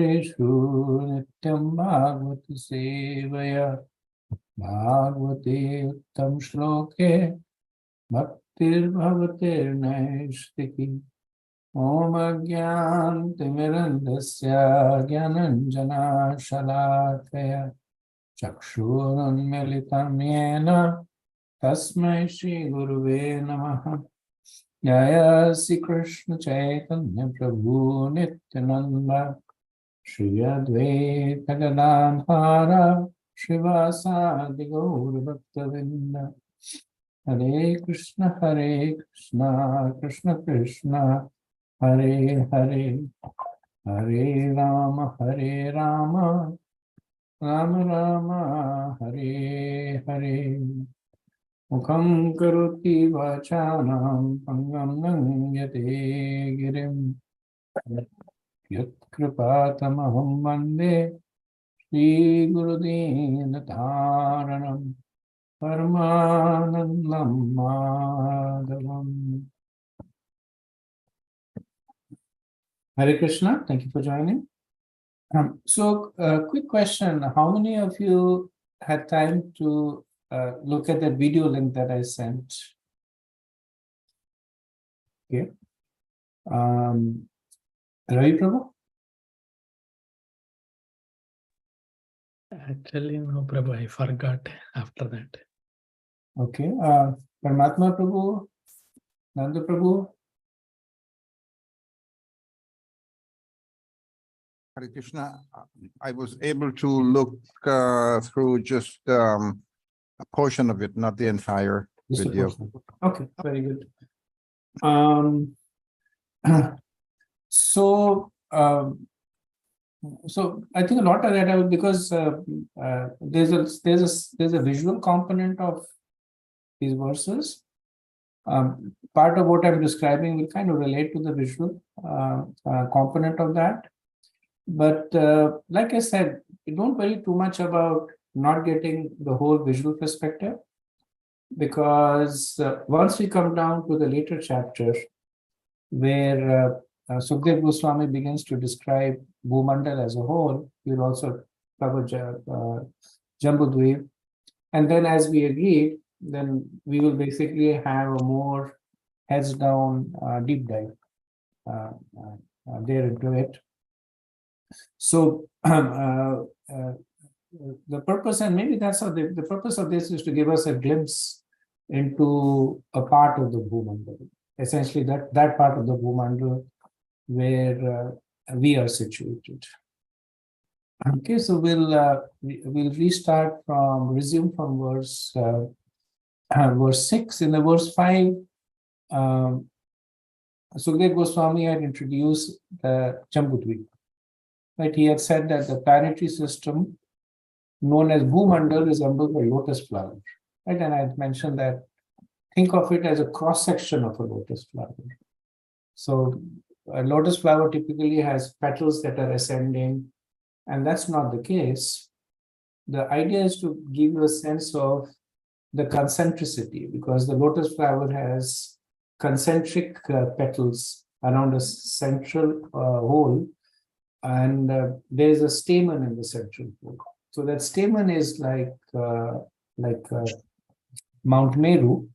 Bhakteshu Nityam Bhagavati Sevaya Bhagavate Uttam Shloke Bhaktir Bhavatir Naishtiki Om Agyantimirandasya Gyananjana Shalakaya Chakshurunmilitam Yena Tasmai Shri Guruve Namaha Jaya Sri Krishna Chaitanya Prabhu Nityananda Shri Advaita Gadadhara Srivasadi Gaur Bhaktavinda Hare Krishna Krishna Krishna Hare Hare Hare Rama Rama Rama Hare Hare Mukham karoti vachanam pangam nangyate girim yat kripatamaham vande Shri Gurudena Dharanam Paramanandam Madhavam. Hare Krishna, thank you for joining. Quick question. How many of you had time to look at that video link that I sent? Okay. Ravi Prabhu? Actually, no, Prabhu, I forgot after that. Okay. Paramatma Prabhu? Nanda Prabhu? Hare Krishna, I was able to look through just a portion of it, not the entire Just a video. portion. Okay, very good. So I think a lot of that because there's a visual component of these verses. Part of what I'm describing will kind of relate to the visual component of that. But like I said, don't worry too much about not getting the whole visual perspective, because once we come down to the later chapter where Sukdev Goswami begins to describe Bhumandal as a whole, we'll also cover Jambudvip. And then as we agreed, then we will basically have a more heads down deep dive there into it. So the purpose, and maybe that's how the purpose of this is to give us a glimpse into a part of the Bhumandal, essentially that part of the Bhumandal where we are situated. Okay, so we'll resume from verse 6. In the verse 5, Sukdev Goswami had introduced the Jambudvip. Right, he had said that the planetary system known as Bhumandal resembles a lotus flower. Right, and I had mentioned that think of it as a cross section of a lotus flower. So a lotus flower typically has petals that are ascending, and that's not the case. The idea is to give you a sense of the concentricity, because the lotus flower has concentric petals around a central hole, and there's a stamen in the central hole. So that stamen is like Mount Meru,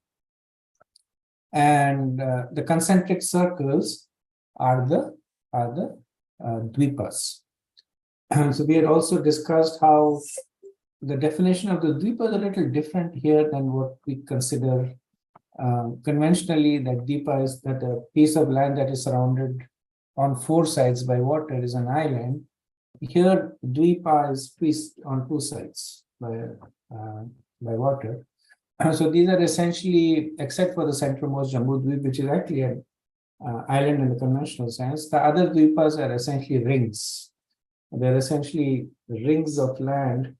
and the concentric circles are the dvipas. So we had also discussed how the definition of the dvipa is a little different here than what we consider conventionally. That dvipa is that a piece of land that is surrounded on 4 sides by water is an island. Here, dvipa is twist on 2 sides by water. So these are essentially, except for the centralmost Jambudvip, which is actually an island in the conventional sense, the other dvipas are essentially rings. They're essentially rings of land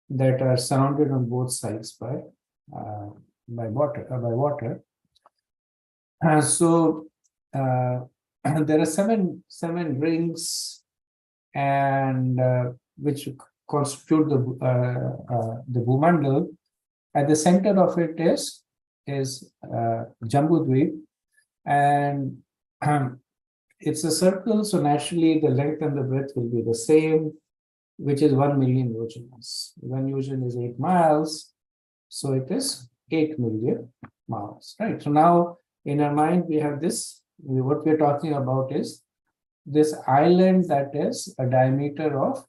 that are surrounded on both sides by water. So there are seven rings, and which constitute the Bhumandal. At the center of it is Jambudvip, and it's a circle, so naturally the length and the breadth will be the same, which is 1 million yojanas. 1 yojan is 8 miles, so it is 8 million miles, right? So now in our mind we have this, what we're talking about is this island that is a diameter of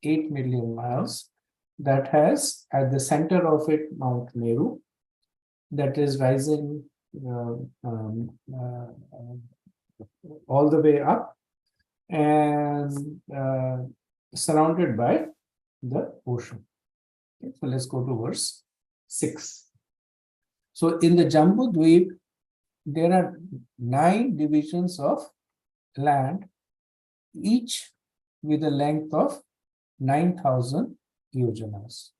8 million miles, that has at the center of it Mount Meru, that is rising all the way up and surrounded by the ocean. Okay, so let's go to verse 6. So in the Jambu Dweep, there are 9 divisions of land, each with a length of 9,000 yojanas.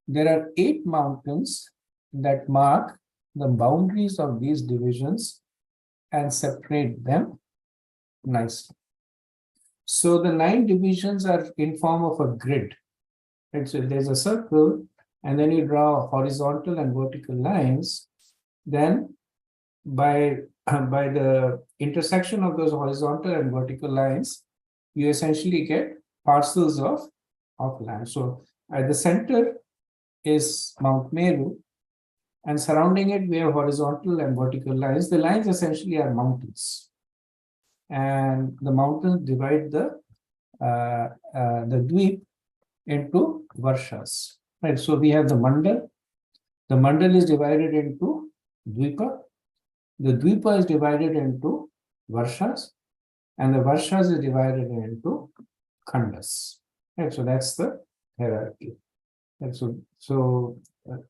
There are 8 mountains that mark the boundaries of these divisions and separate them nicely. So the 9 divisions are in form of a grid. Right? So if there's a circle and then you draw horizontal and vertical lines, then by the intersection of those horizontal and vertical lines, you essentially get parcels of land. So at the center is Mount Meru, and surrounding it we have horizontal and vertical lines. The lines essentially are mountains, and the mountains divide the dweep into varshas. Right. So we have the mandal. The mandal is divided into dweepa. The dweepa is divided into varshas, and the varshas is divided into khandas. Right. So that's the hierarchy. And so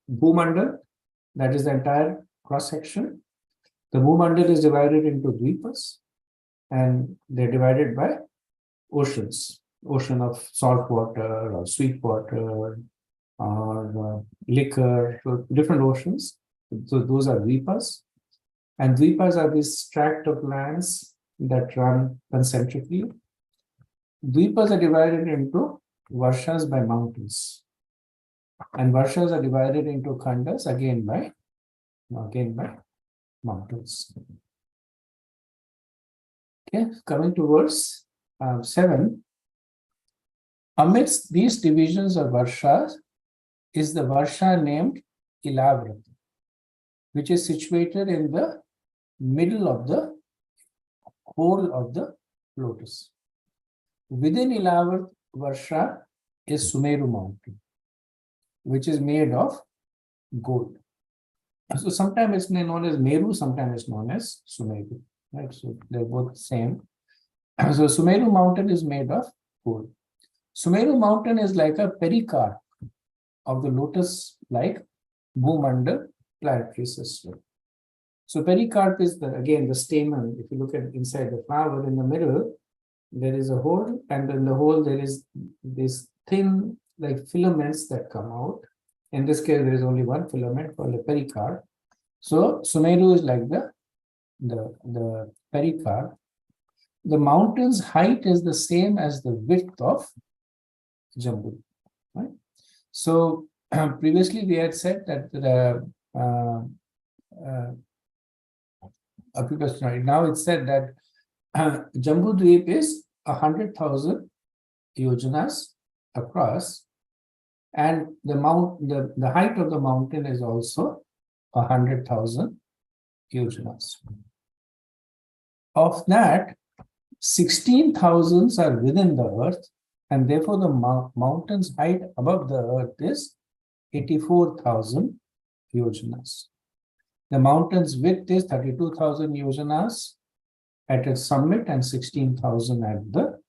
Bhumandal, that is the entire cross section. The Bhumandal is divided into dweepas, and they're divided by oceans, ocean of salt water or sweet water or liquor, so different oceans. So those are dweepas, and dweepas are this tract of lands that run concentrically. Dweepas are divided into varshas by mountains, and varshas are divided into khandas again by mountains. Okay, coming to verse 7. Amidst these divisions of varshas is the varsha named Ilavrati, which is situated in the middle of the whole of the lotus. Within Ilavrati varsha is Sumeru mountain, which is made of gold. So sometimes it's known as Meru, sometimes it's known as Sumeru. Right? So they're both the same. So Sumeru mountain is made of gold. Sumeru mountain is like a pericarp of the lotus-like Bhumandal planetary system. So pericarp is again the stamen. If you look at inside the flower, in the middle, there is a hole, and in the hole there is this thin like filaments that come out. In this case, there is only one filament called a pericarp. So Sumeru is like the pericarp. The mountain's height is the same as the width of Jambu. Right? So previously we had said that now it's said that Jambu Dweep is 100,000 yojanas across, and the height of the mountain is also 100,000 yojanas. Of that, 16,000 are within the earth, and therefore the mountain's height above the earth is 84,000 yojanas. The mountain's width is 32,000 yojanas at its summit and 16,000 at the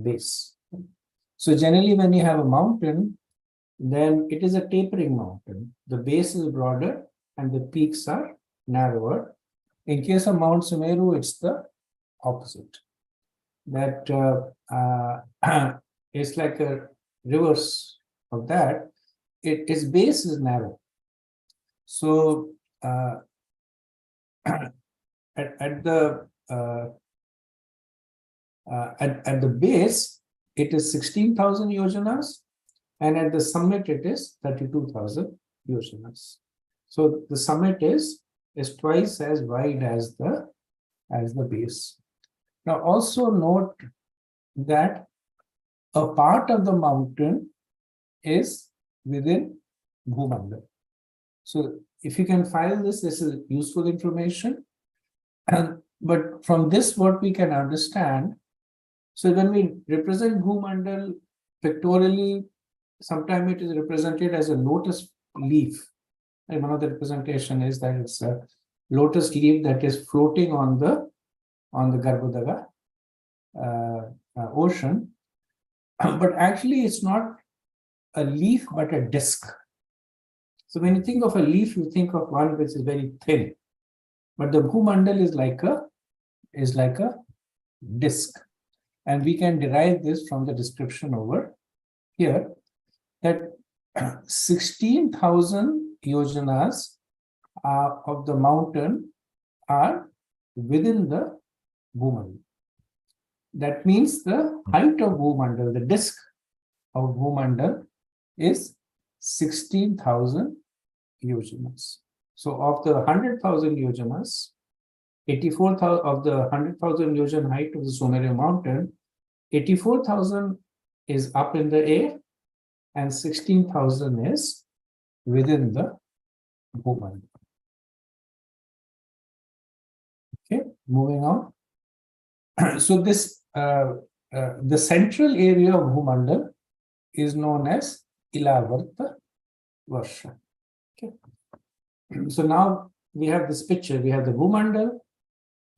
base. So generally when you have a mountain, then it is a tapering mountain. The base is broader and the peaks are narrower. In case of Mount Sumeru, it's the opposite. That it's like a reverse of that. Its base is narrow. So at the base, it is 16,000 yojanas, and at the summit it is 32,000 yojanas. So the summit is twice as wide as the base. Now also note that a part of the mountain is within Bhumandal. So if you can file this, this is useful information. But from this, what we can understand, so when we represent Bhumandal pictorially, sometimes it is represented as a lotus leaf. And one of the representation is that it's a lotus leaf that is floating on the Garbhodaga ocean. But actually, it's not a leaf, but a disc. So when you think of a leaf, you think of one which is very thin. But the Bhumandal is like a disc. And we can derive this from the description over here, that 16,000 yojanas of the mountain are within the Bhumandal. That means the height of Bhumandal, the disk of Bhumandal, is 16,000 yojanas. So of the 100,000 yojanas, 84,000 of the 100,000 yojan height of the Sumerian mountain, 84,000 is up in the air and 16,000 is within the Bhumandal. Okay, moving on. So this the central area of Bhumandal is known as Ilavarta Varsha. Okay. So now we have this picture. We have the Bhumandal.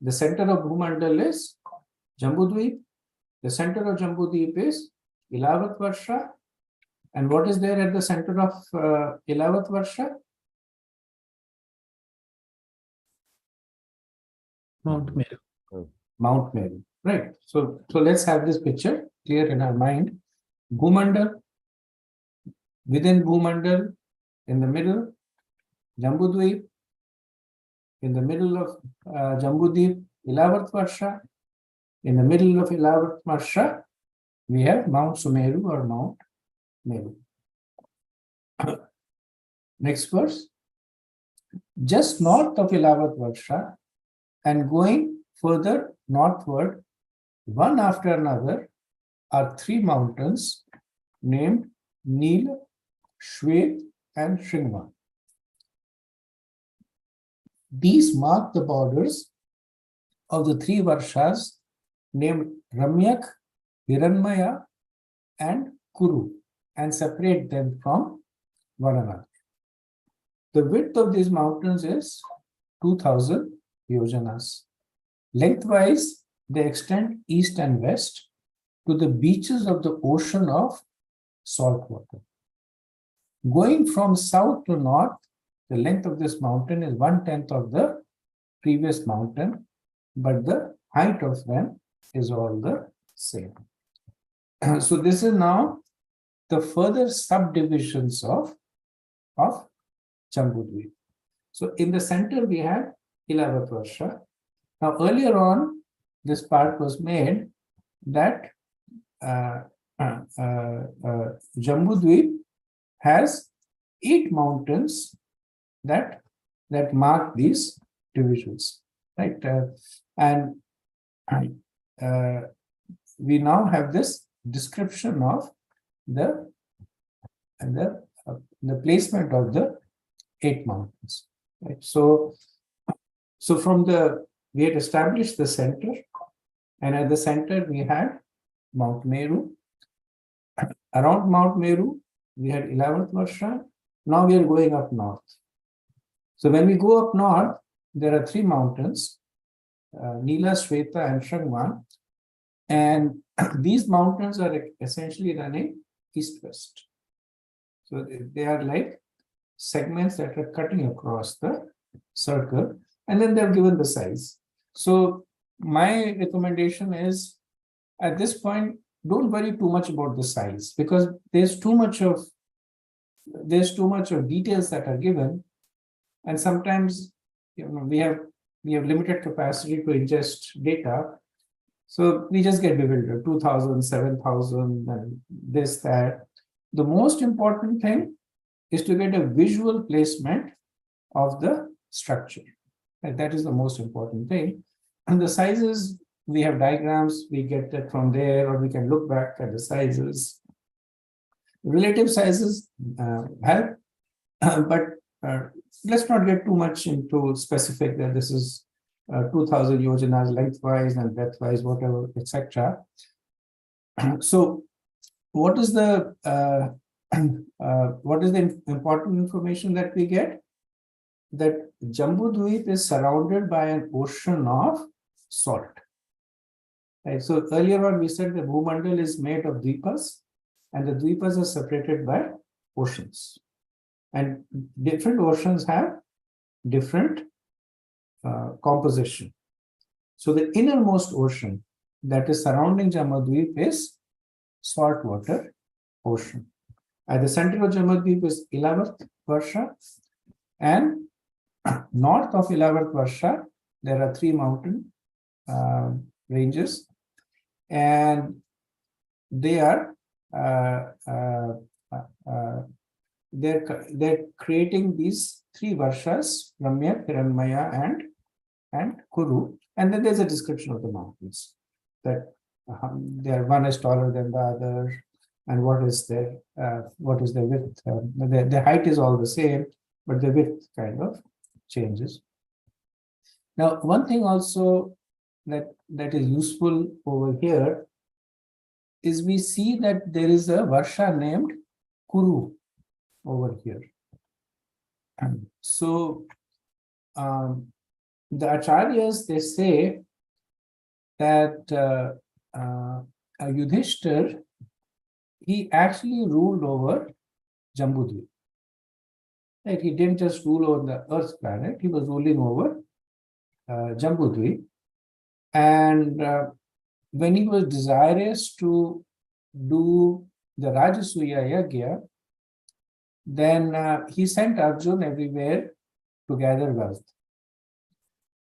The center of Bhumandal is Jambudvip. The center of Jambudvip is Ilavat Varsha. And what is there at the center of Ilavat Varsha? Mount Meru. Mount Meru. Right. So let's have this picture clear in our mind. Bhumandal. Within Bhumandal, in the middle, Jambudvip. In the middle of Jambudvip, Ilavat Varsha. In the middle of Ilavat Varsha, we have Mount Sumeru or Mount Meru. Next verse. Just north of Ilavat Varsha and going further northward, one after another, are three mountains named Nila, Shwet, and Shringma. These mark the borders of the three Varshas named Ramyak, Hiranmaya, and Kuru, and separate them from one another. The width of these mountains is 2,000 yojanas. Lengthwise, they extend east and west to the beaches of the ocean of salt water. Going from south to north, the length of this mountain is 1/10 of the previous mountain, but the height of them is all the same. So this is now the further subdivisions of Jambudvip. So in the center we have Ilavat Varsha. Now earlier on, this part was made that Jambudvip has 8 mountains that mark these divisions, right? We now have this description of the placement of the 8 mountains, right? So we had established the center, and at the center we had Mount Meru. Around Mount Meru, we had Ilavat Varsha. Now we are going up north. So when we go up north, there are 3 mountains, Nila, Shweta, and Shringma. And these mountains are essentially running east-west. So they are like segments that are cutting across the circle, and then they're given the size. So my recommendation is, at this point, don't worry too much about the size, because there's too much of details that are given, and sometimes we have limited capacity to ingest data, so we just get bewildered. 2,000, 7,000, and this, that. The most important thing is to get a visual placement of the structure, and that is the most important thing. And the sizes we have diagrams, we get it from there, or we can look back at the sizes. Relative sizes help, but let's not get too much into specific that this is 2000 yojanas lengthwise and breadthwise, whatever, etc. So, what is the important information that we get? That Jambudvip is surrounded by an ocean of salt. Right. So earlier on we said the Bhumandal is made of dvipas, and the dvipas are separated by oceans. And different oceans have different composition. So the innermost ocean that is surrounding Jambudvip is saltwater ocean. At the center of Jambudvip is 11th Varsha, and north of 11th Varsha, there are 3 mountain ranges, and they are they're creating these 3 Varshas, Ramya, Hiranmaya, and Kuru, and then there's a description of the mountains that one is taller than the other, and what is their width. The height is all the same, but the width kind of changes. Now, one thing also that is useful over here is we see that there is a Varsha named Kuru over here. So the Acharyas, they say that Yudhishthir, he actually ruled over Jambudvip. Right? He didn't just rule over the Earth planet, he was ruling over Jambudvip. And when he was desirous to do the Rajasuya Yagya, then he sent Arjun everywhere to gather wealth.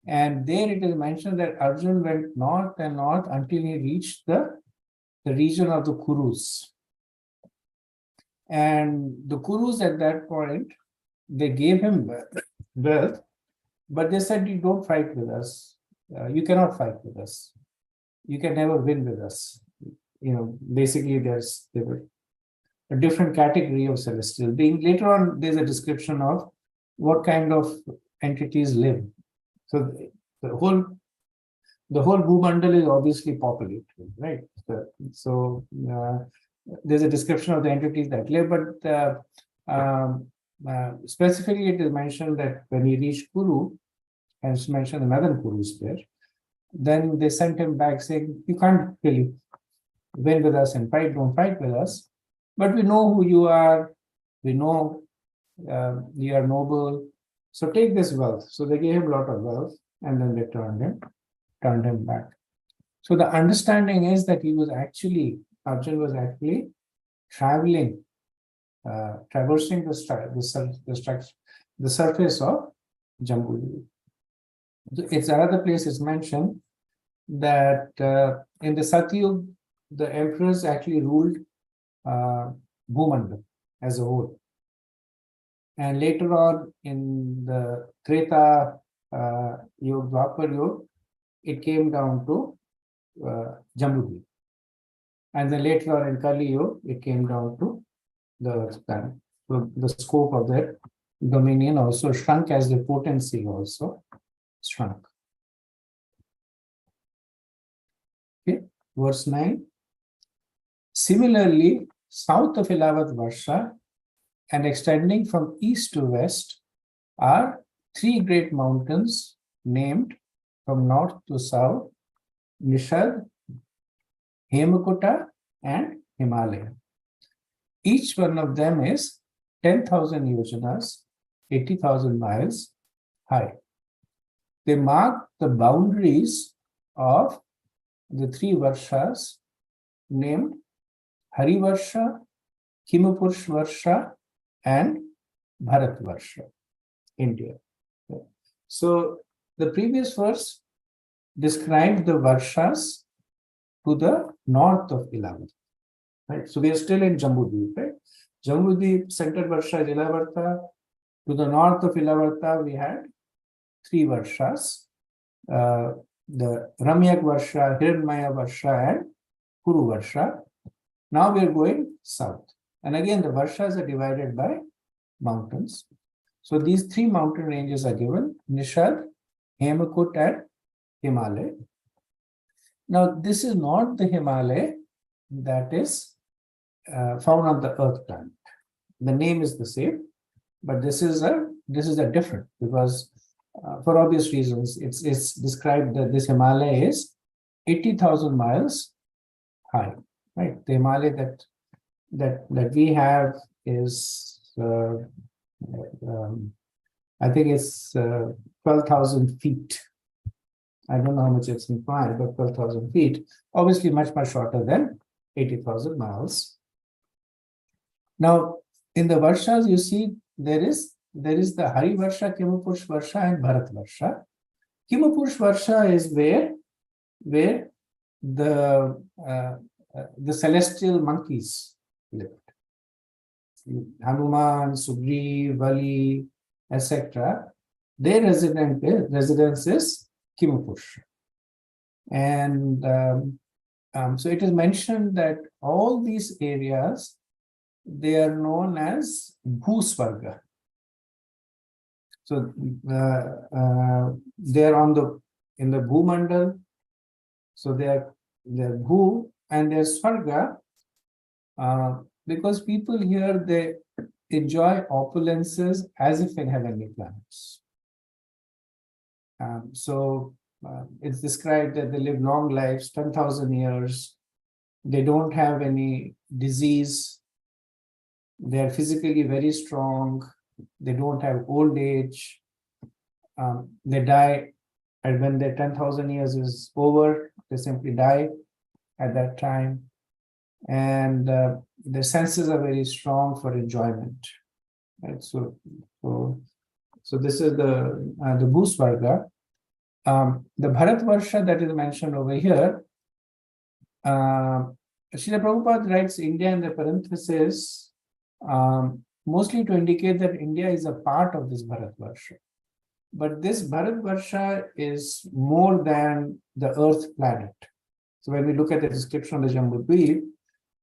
And there it is mentioned that Arjun went north and north until he reached the region of the Kurus. And the Kurus at that point, they gave him wealth, but they said, you don't fight with us. You cannot fight with us. You can never win with us. Basically there were a different category of celestial being. Later on, there's a description of what kind of entities live. So the whole Bhumandal is obviously populated, right? So there's a description of the entities that live, but specifically it is mentioned that when he reached Kuru, and it's mentioned the northern Kurus there, then they sent him back saying, you can't really win with us and don't fight with us, but we know who you are, we know you are noble, so take this wealth. So they gave him a lot of wealth, and then they turned him back. So the understanding is that Arjun was actually traveling, traversing the surface of Jambudvip. It's another place is mentioned that in the Satyug, the emperors actually ruled Bhumandal as a whole. And later on in the Treta Yug, Dwapar Yug, it came down to Jambudvip. And then later on in Kali Yug, it came down to the Earth planet. So the scope of their dominion also shrunk as the potency also shrunk. Okay, verse 9. Similarly, south of 11th Varsha and extending from east to west are 3 great mountains named from north to south, Nishad, Hemakuta, and Himalaya. Each one of them is 10,000 yojanas, 80,000 miles high. They mark the boundaries of the 3 Varshas named Harivarsha, Himapurush Varsha, and Bharat Varsha, India. So the previous verse described the Varshas to the north of 11th. Right? So we are still in Jambudvip, right? Jambudvip center Varsha is Ilavarta. To the north of Ilavarta, we had 3 Varshas. the Ramyak Varsha, Hiranmaya Varsha, and Kuru Varsha. Now we are going south. And again, the Varshas are divided by mountains. So these three mountain ranges are given: Nishad, Hemakut, and Himalaya. Now, this is not the Himalaya that is found on the Earth planet. The name is the same, but this is a different, because for obvious reasons, it's described that this Himalaya is 80,000 miles high. Right, the Himalaya that we have is I think it's 12,000 feet. I don't know how much it's implied, but 12,000 feet, obviously much shorter than 80,000 miles. Now, in the Varshas, you see there is the Hari Varsha, Kimapurush Varsha, and Bharat Varsha. Kimapurush Varsha is where the celestial monkeys lived. Hanuman, Sugriv, Vali, etc. Their residence is Kimapurush. And so it is mentioned that all these areas, they are known as Bhusvarga. So they are in the Bhumandal. So they are Bhu and they are Svarga, because people here, they enjoy opulences as if in heavenly planets. It's described that they live long lives, 10,000 years. They don't have any disease. They are physically very strong. They don't have old age. They die, and when their 10,000 years is over, they simply die at that time. And their senses are very strong for enjoyment. Right? So this is the Bhusvarga. The Bharat Varsha that is mentioned over here, Srila Prabhupada writes India in the parenthesis, mostly to indicate that India is a part of this Bharat Varsha. But this Bharat Varsha is more than the Earth planet. So when we look at the description of the Jambudvip,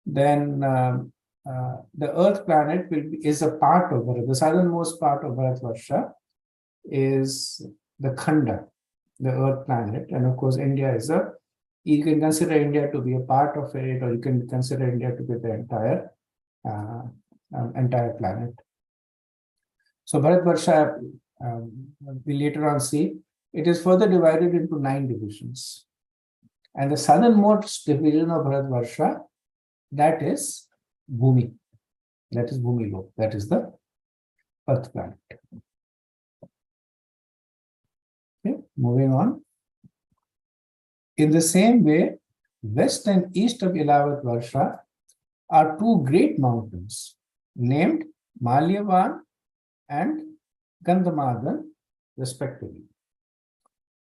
then the Earth planet is a part of Bharat. The southernmost part of Bharat Varsha is the Khanda, the Earth planet. And of course, India is you can consider India to be a part of it, or you can consider India to be the entire planet. So Bharat Varsha, we later on see, it is further divided into 9 divisions. And the southernmost division of Bharat Varsha, that is Bhumi. That is Bhumi Lok. That is the Earth planet. Okay, moving on. In the same way, west and east of Ilavat Varsha are 2 great mountains named Malyavan and Gandhamadan, respectively.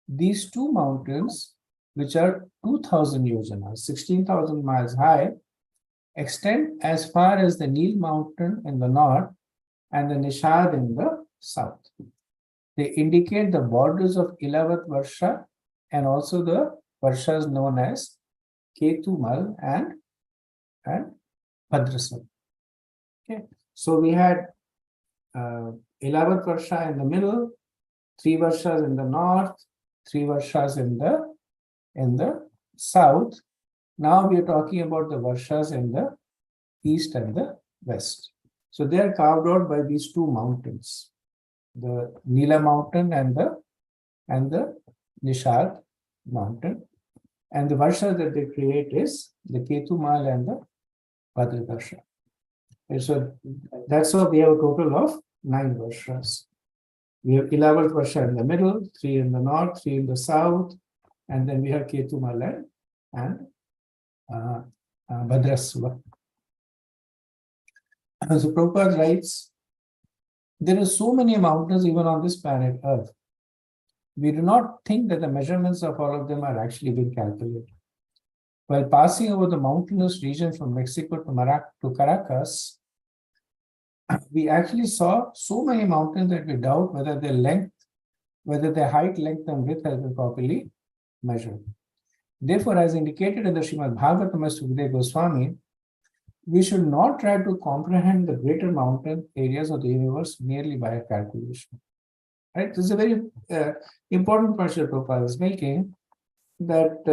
These 2 mountains, which are 2,000 yojanas, 16,000 miles high, extend as far as the Nil mountain in the north and the Nishad in the south. They indicate the borders of Ilavat Varsha and also the Varshas known as Ketumal and Bhadrasal. Okay, so we had Ilavat Varsha in the middle, 3 Varshas in the north, 3 Varshas in the south. Now we are talking about the Varshas in the east and the west. So they are carved out by these 2 mountains, the Nila mountain and the Nishad mountain. And the Varsha that they create is the Ketumal and the Bhadra Varsha. And so that's why we have a total of 9 Varshas. We have 11 Varsha in the middle, 3 in the north, 3 in the south, and then we have Ketumal and Bhadrasva. So Prabhupada writes, there are so many mountains even on this planet Earth. We do not think that the measurements of all of them are actually being calculated. While passing over the mountainous region from Mexico to Caracas, we actually saw so many mountains that we doubt whether their height, length, and width has been properly measure. Therefore, as indicated in the Srimad Bhagavatam by Sukadeva Goswami, we should not try to comprehend the greater mountain areas of the universe merely by a calculation. Right? This is a very important point that Prabhupada is making, that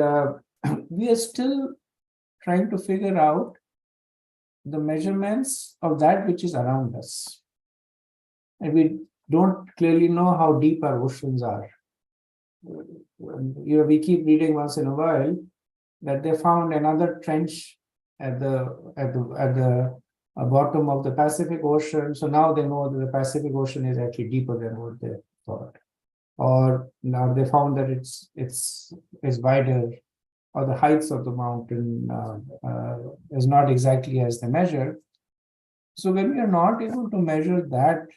we are still trying to figure out the measurements of that which is around us. And we don't clearly know how deep our oceans are. We keep reading once in a while that they found another trench at the bottom of the Pacific Ocean. So now they know that the Pacific Ocean is actually deeper than what they thought. Or now they found that it's wider, or the heights of the mountain is not exactly as they measure. So when we are not able to measure that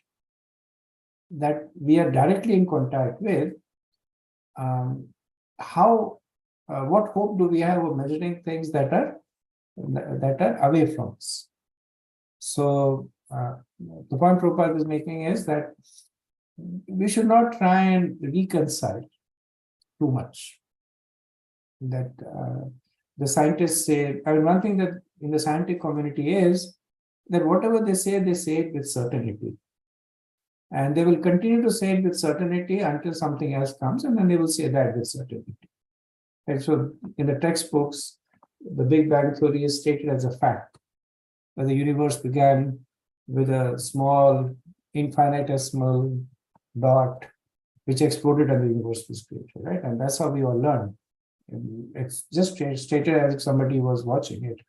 we are directly in contact with, what hope do we have of measuring things that are away from us? So the point Prabhupada is making is that we should not try and reconcile too much. That the scientists say, I mean, one thing that in the scientific community is that whatever they say it with certainty. And they will continue to say it with certainty until something else comes, and then they will say that with certainty. And so in the textbooks, the Big Bang Theory is stated as a fact, that the universe began with a small infinitesimal dot which exploded and the universe was created, right? And that's how we all learn. It's just stated as if somebody was watching it.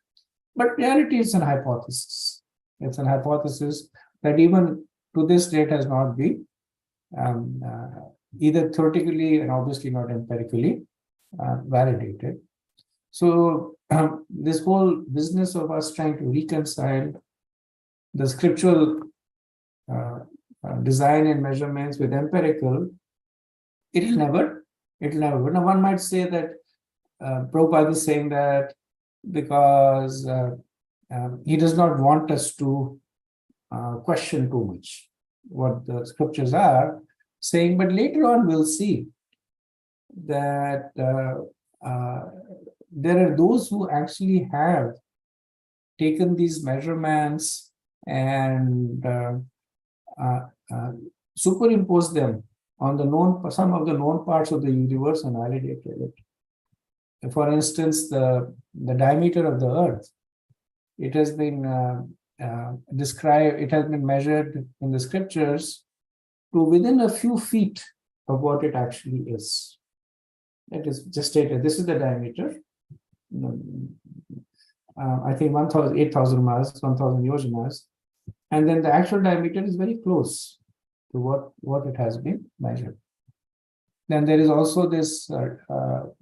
But reality is an hypothesis. It's an hypothesis that even to this date has not been either theoretically and obviously not empirically validated. So this whole business of us trying to reconcile the scriptural design and measurements with empirical, it'll never. Now one might say that Prabhupada is saying that because he does not want us to question too much what the scriptures are saying, but later on we'll see that there are those who actually have taken these measurements and superimposed them on some of the known parts of the universe and validated it. For instance, the diameter of the Earth, it has been described, it has been measured in the scriptures to within a few feet of what it actually is. It is just stated, this is the diameter. I think 8,000 miles, 1,000 yojanas. And then the actual diameter is very close to what it has been measured. Then there is also this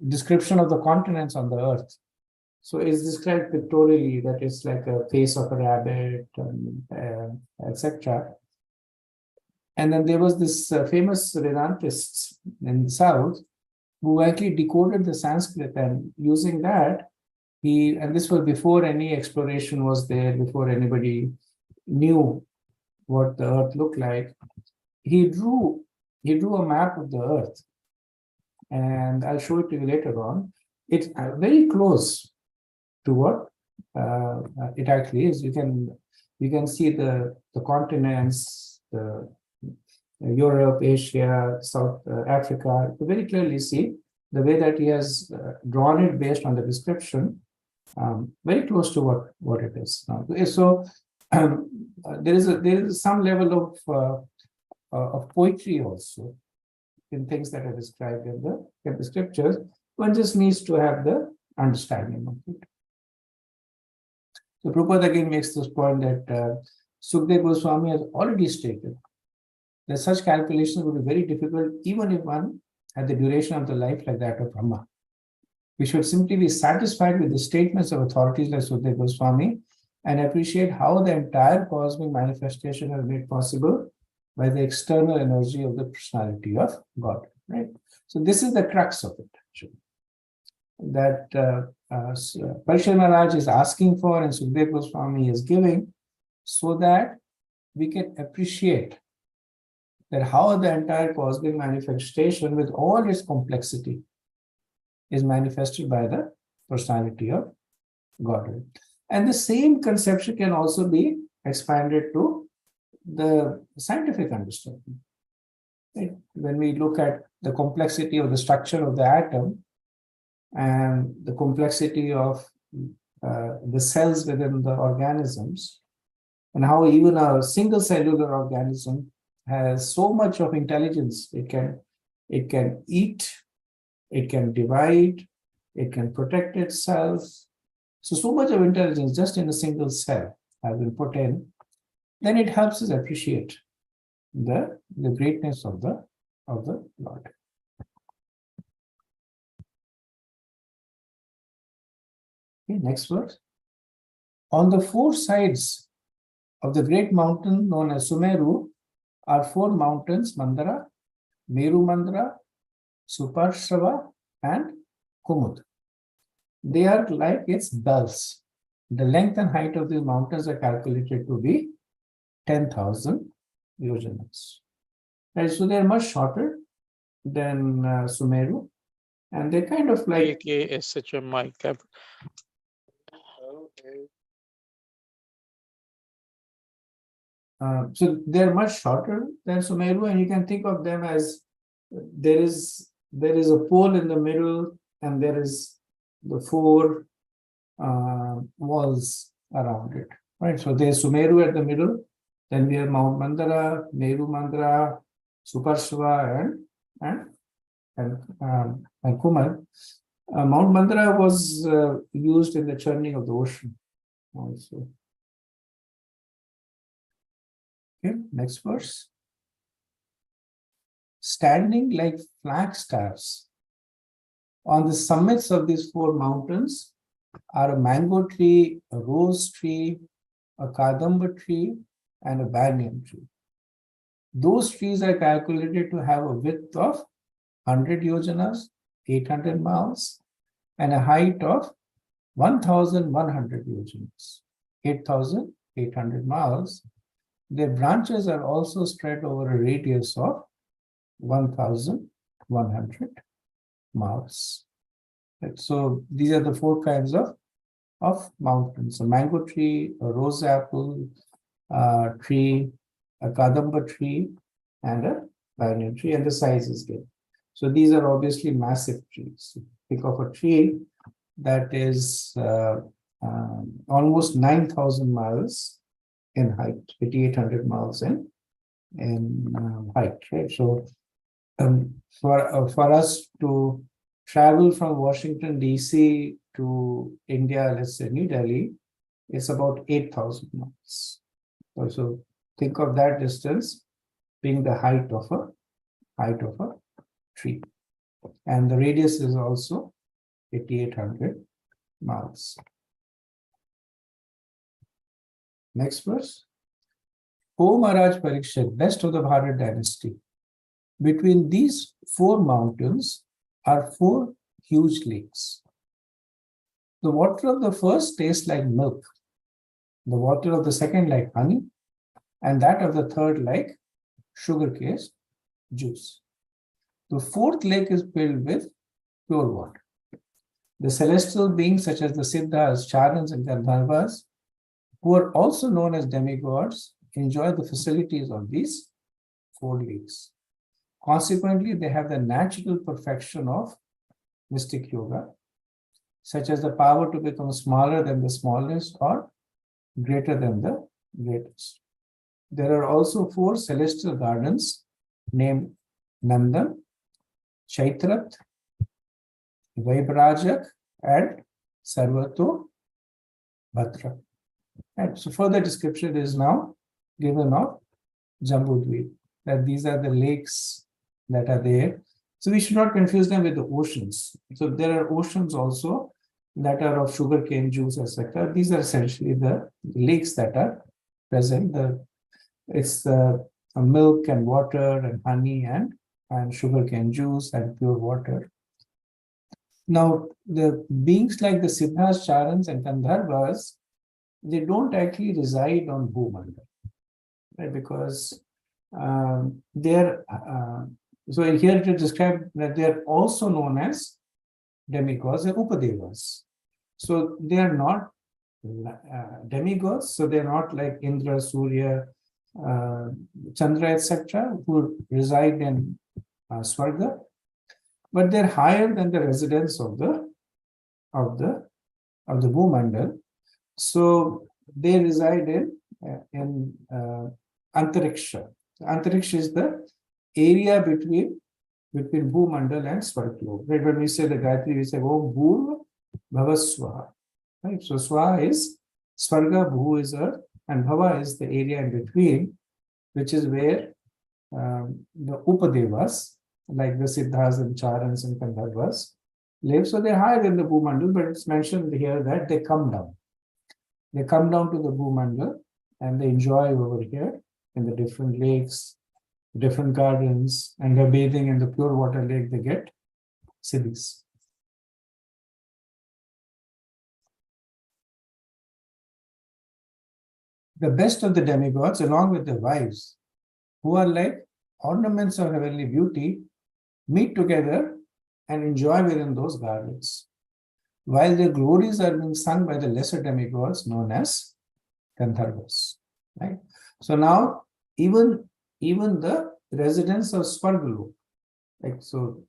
description of the continents on the earth. So it's described pictorially that it's like a face of a rabbit, etc. And then there was this famous Vedantist in the south who actually decoded the Sanskrit, and using that, and this was before any exploration was there, before anybody knew what the earth looked like, he drew a map of the earth, and I'll show it to you later on. It's very close to what it actually is. You can see the continents, Europe, Asia, South Africa. You very clearly see the way that he has drawn it based on the description, very close to what it is. So there is some level of poetry also in things that are described in the scriptures. One just needs to have the understanding of it. So Prabhupada again makes this point that Sukadeva Goswami has already stated that such calculations would be very difficult even if one had the duration of the life like that of Brahma. We should simply be satisfied with the statements of authorities like Sukadeva Goswami and appreciate how the entire cosmic manifestation is made possible by the external energy of the personality of God. Right? So this is the crux of it, actually. That Parikshit Maharaj is asking for and Sukadeva Goswami is giving, so that we can appreciate that how the entire cosmic manifestation with all its complexity is manifested by the personality of Godhead. And the same conception can also be expanded to the scientific understanding. Right? When we look at the complexity of the structure of the atom and the complexity of the cells within the organisms, and how even a single cellular organism has so much of intelligence. It can eat, it can divide, it can protect itself. So much of intelligence just in a single cell has been put in. Then it helps us appreciate the greatness of the Lord. Okay, next verse. On the four sides of the great mountain known as Sumeru are four mountains: Mandara, Meru Mandara, Suparshava, and Kumud. They are like its bells. The length and height of these mountains are calculated to be 10,000 yojanas. Right, so they are much shorter than Sumeru, and they're kind of like AKSHMI cap. so they're much shorter than Sumeru, and you can think of them as there is a pole in the middle, and there is the four walls around it. Right. So there's Sumeru at the middle. Then we have Mount Mandara, Meru Mandara, Suparshava, and Kumar. Mount Mandara was used in the churning of the ocean also. Okay, next verse. Standing like flagstaffs on the summits of these four mountains are a mango tree, a rose tree, a kadamba tree, and a banyan tree. Those trees are calculated to have a width of 100 yojanas, 800 miles, and a height of 1,100 yojanas, 8,800 miles. Their branches are also spread over a radius of 1,100 miles. Right. So these are the four kinds of mountains: a mango tree, a rose apple tree, a kadamba tree, and a banyan tree, and the size is given. So these are obviously massive trees. Think of a tree that is almost 9,000 miles in height, 8,800 miles in height. Right. So for us to travel from Washington DC to India, let's say New Delhi, it's about 8,000 miles. So think of that distance being the height of a tree, and the radius is also 8,800 miles. Next verse. O Maharaj Parikshit, best of the Bharat dynasty, between these four mountains are four huge lakes. The water of the first tastes like milk, the water of the second like honey, and that of the third like sugarcane juice. The fourth lake is filled with pure water. The celestial beings such as the Siddhas, Charans, and Gandharvas, who are also known as demigods, enjoy the facilities of these four lakes. Consequently, they have the natural perfection of mystic yoga, such as the power to become smaller than the smallest or greater than the greatest. There are also four celestial gardens named Nandan, Chaitrat, Vaibhrajak, and Sarvato Bhatra. And so further description is now given of Jambudvip, that these are the lakes that are there. So we should not confuse them with the oceans. So there are oceans also that are of sugarcane juice, etc. These are essentially the lakes that are present. It's the milk and water and honey and sugarcane juice and pure water. Now, the beings like the Siddhas, Charans, and Gandharvas, they don't actually reside on Bhumandal, right? Because they're so here to describe that they're also known as demigods, they're Upadevas. So they are not demigods, so they're not like Indra, Surya, Chandra, etc., who reside in Swarga, but they're higher than the residents of the Bhumandal. So they reside in Antariksha. Antariksha is the area between Bhumandal and Swargalok. Right? When we say the Gayatri, we say Om Bhurva Bhava Swaha. Right? So Swaha is Swarga, Bhu is earth, and Bhava is the area in between, which is where the Upadevas, like the Siddhas and Charans and Gandharvas, live. So they're higher than the Bhumandal, but it's mentioned here that they come down. They come down to the Bhumandal and they enjoy over here in the different lakes, different gardens, and they're bathing in the pure water lake. They get siddhis. The best of the demigods, along with their wives, who are like ornaments of heavenly beauty, meet together and enjoy within those gardens, while their glories are being sung by the lesser demigods known as Gandharvas. Right? So now, even the residents of Swargalok, like so,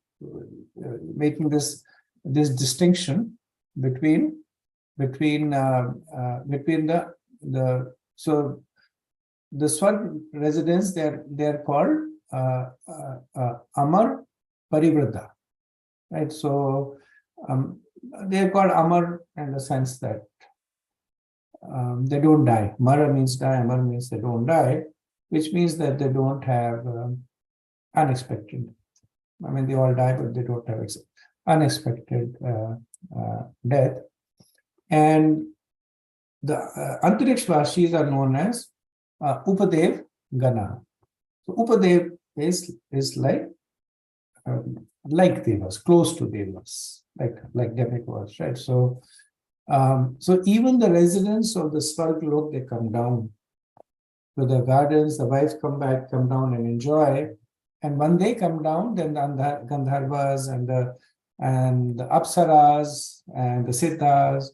making this distinction between the so the Swarg residents, they're called Amar Parivriddha, right? So they're called Amar in the sense that they don't die. Mara means die, Amar means they don't die, which means that they don't have unexpected. I mean, they all die, but they don't have unexpected death. And the Antarikshvashis are known as Upadev Gana. So Upadev is like Devas, close to Devas, like demigods, right? So so even the residents of the Svargalok, they come down to the gardens, the wives come down and enjoy. And when they come down, then the Gandharvas and the Apsaras and the Siddhas,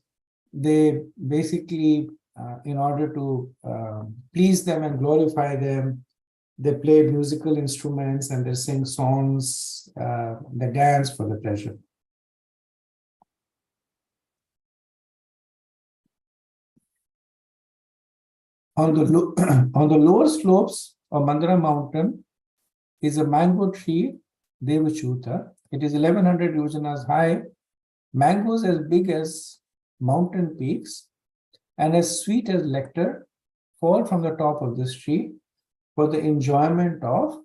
they basically, in order to please them and glorify them, they play musical instruments and they sing songs, they dance for the pleasure. On the lower slopes of Mandara mountain is a mango tree, Devachuta. It is 1100 yojanas high, mangoes as big as mountain peaks and as sweet as nectar fall from the top of this tree for the enjoyment of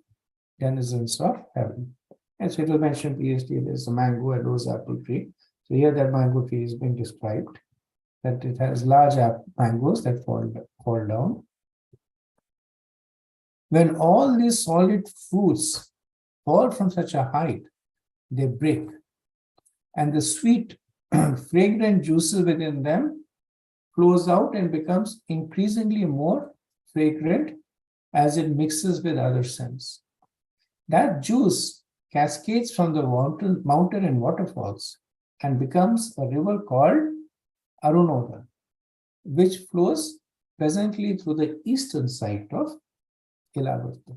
denizens of heaven. As it was mentioned previously, there's a mango and rose apple tree. So here that mango tree is being described, that it has large mangoes that fall down. When all these solid fruits fall from such a height, they break, and the sweet, fragrant juices within them flows out and becomes increasingly more fragrant as it mixes with other scents. That juice cascades from the mountain and waterfalls and becomes a river called Arunoda, which flows presently through the eastern side of Ilavarta.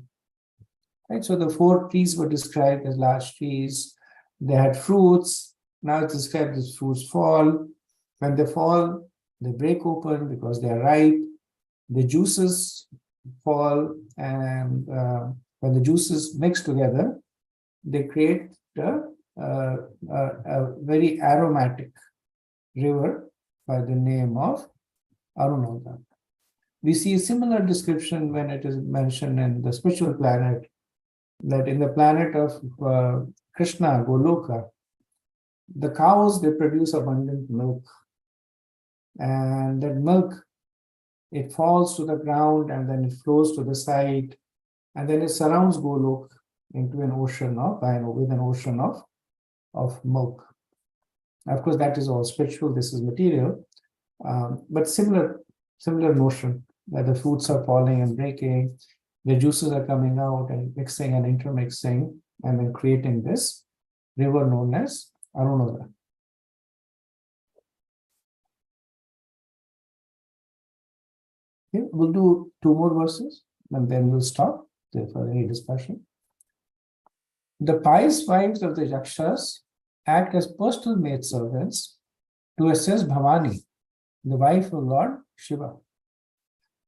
Right, so the 4 trees were described as large trees. They had fruits. Now it's described as fruits fall. When they fall, they break open because they are ripe. The juices fall, and when the juices mix together, they create a very aromatic river by the name of Arunoda. We see a similar description when it is mentioned in the spiritual planet, that in the planet of Krishna, Goloka, the cows, they produce abundant milk. And that milk, it falls to the ground and then it flows to the side. And then it surrounds Golok into an ocean of, with an ocean of milk. Of course, that is all spiritual, this is material. But similar notion that the fruits are falling and breaking, the juices are coming out and mixing and intermixing, and then creating this river known as Arunoda. Okay, we'll do 2 more verses and then we'll stop for any discussion. The pious wives of the Yakshas act as personal maidservants to assist Bhavani, the wife of Lord Shiva.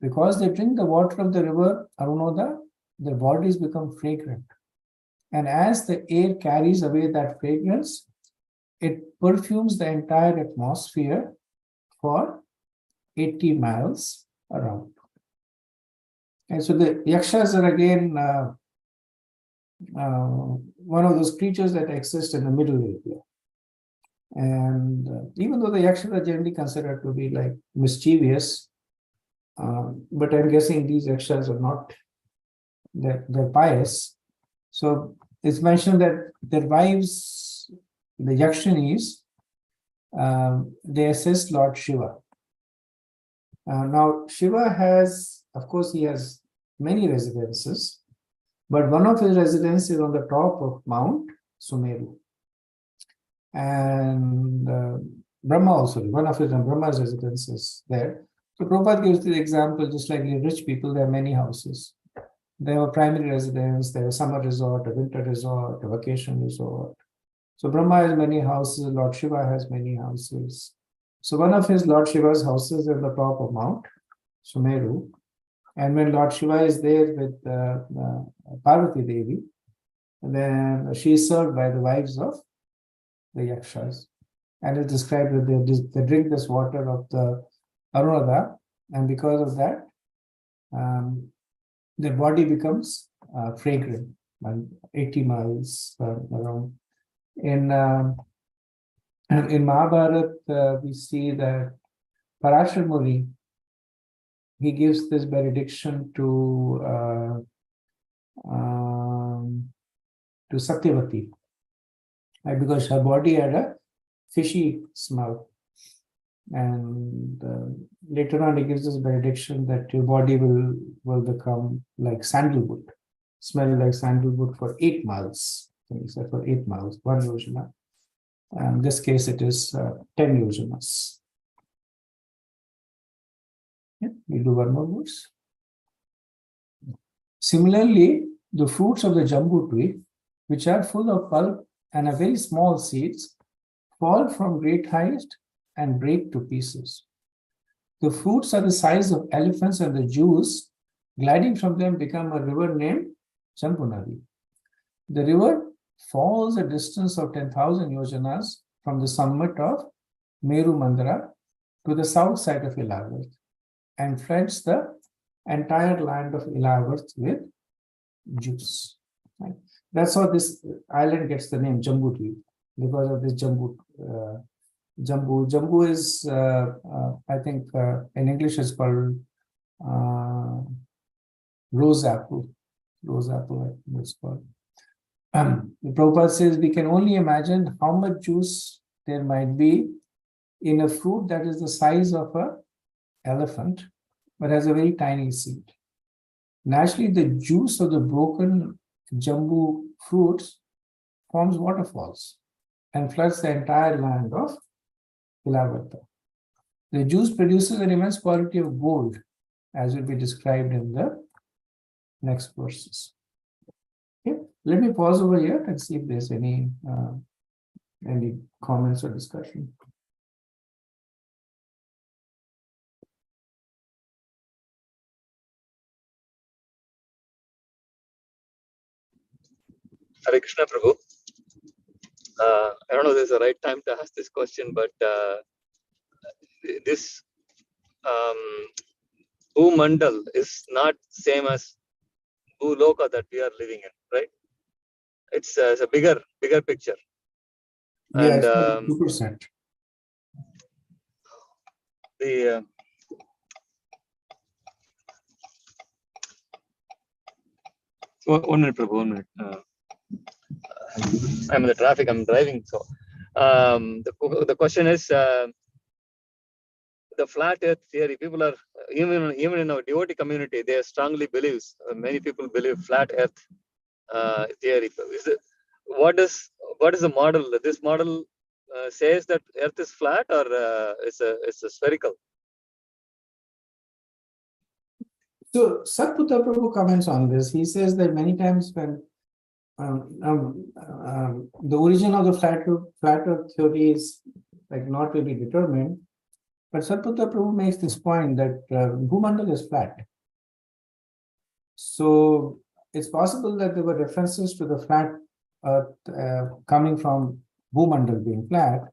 Because they drink the water of the river Arunoda, their bodies become fragrant. And as the air carries away that fragrance, it perfumes the entire atmosphere for 80 miles around. And so the Yakshas are again one of those creatures that exist in the middle area. And even though the Yakshas are generally considered to be like mischievous, but I'm guessing these Yakshas are not, they're pious. So it's mentioned that their wives, the Yakshinis, they assist Lord Shiva. Now, Shiva has, of course, he has many residences, but one of his residences is on the top of Mount Sumeru. And Brahma also, one of his Brahma's residences there. So Prabhupada gives the example, just like rich people, there are many houses. They have a primary residence, they have a summer resort, a winter resort, a vacation resort. So Brahma has many houses, Lord Shiva has many houses. So one of his Lord Shiva's houses is at the top of Mount Sumeru. And when Lord Shiva is there with Parvati Devi, then she is served by the wives of the Yakshas. And it's described that they drink this water of the Arunada, and because of that, their body becomes fragrant, 80 miles around. In Mahabharata, we see that Parashar Muni, he gives this benediction to Satyavati, right, because her body had a fishy smell. And later on, he gives this benediction that your body will become like sandalwood, smell like sandalwood for 8 miles. He said for 8 miles, 1 yojana. In this case, it is 10 yojanas. Yeah, we'll do one more verse. Similarly, the fruits of the jambu tree, which are full of pulp and are very small seeds, fall from great height and break to pieces. The fruits are the size of elephants, and the juice gliding from them become a river named Jampunari. The river falls a distance of 10,000 yojanas from the summit of Meru Mandara to the south side of Ilavat and floods the entire land of Ilavat with juice. Right? That's how this island gets the name Jambu Tree, because of this Jambu. Jambu is, I think, in English is called rose apple. Rose apple, I think it's called. The Prabhupada says we can only imagine how much juice there might be in a fruit that is the size of an elephant, but has a very tiny seed. Naturally, the juice of the broken jambu fruits forms waterfalls and floods the entire land of Ilavata. The juice produces an immense quantity of gold, as will be described in the next verses. Okay, let me pause over here and see if there's any comments or discussion. Hare Krishna, Prabhu. I don't know if this is the right time to ask this question, but this Bhumandal is not same as Bhuloka that we are living in, right? It's a bigger picture. Yeah, And it's 2%. The one minute, Prabhu, 1 minute. I'm in the traffic. I'm driving, so the question is the flat Earth theory. People are even in our devotee community, they strongly believe. Many people believe flat Earth theory. What is the model? This model says that Earth is flat, or it's a spherical. So Satputra Prabhu comments on this. He says that many times when the origin of the flat earth theory is like not really determined, but Satputra Prabhu makes this point that Bhumandal is flat. So it's possible that there were references to the flat earth coming from Bhumandal being flat,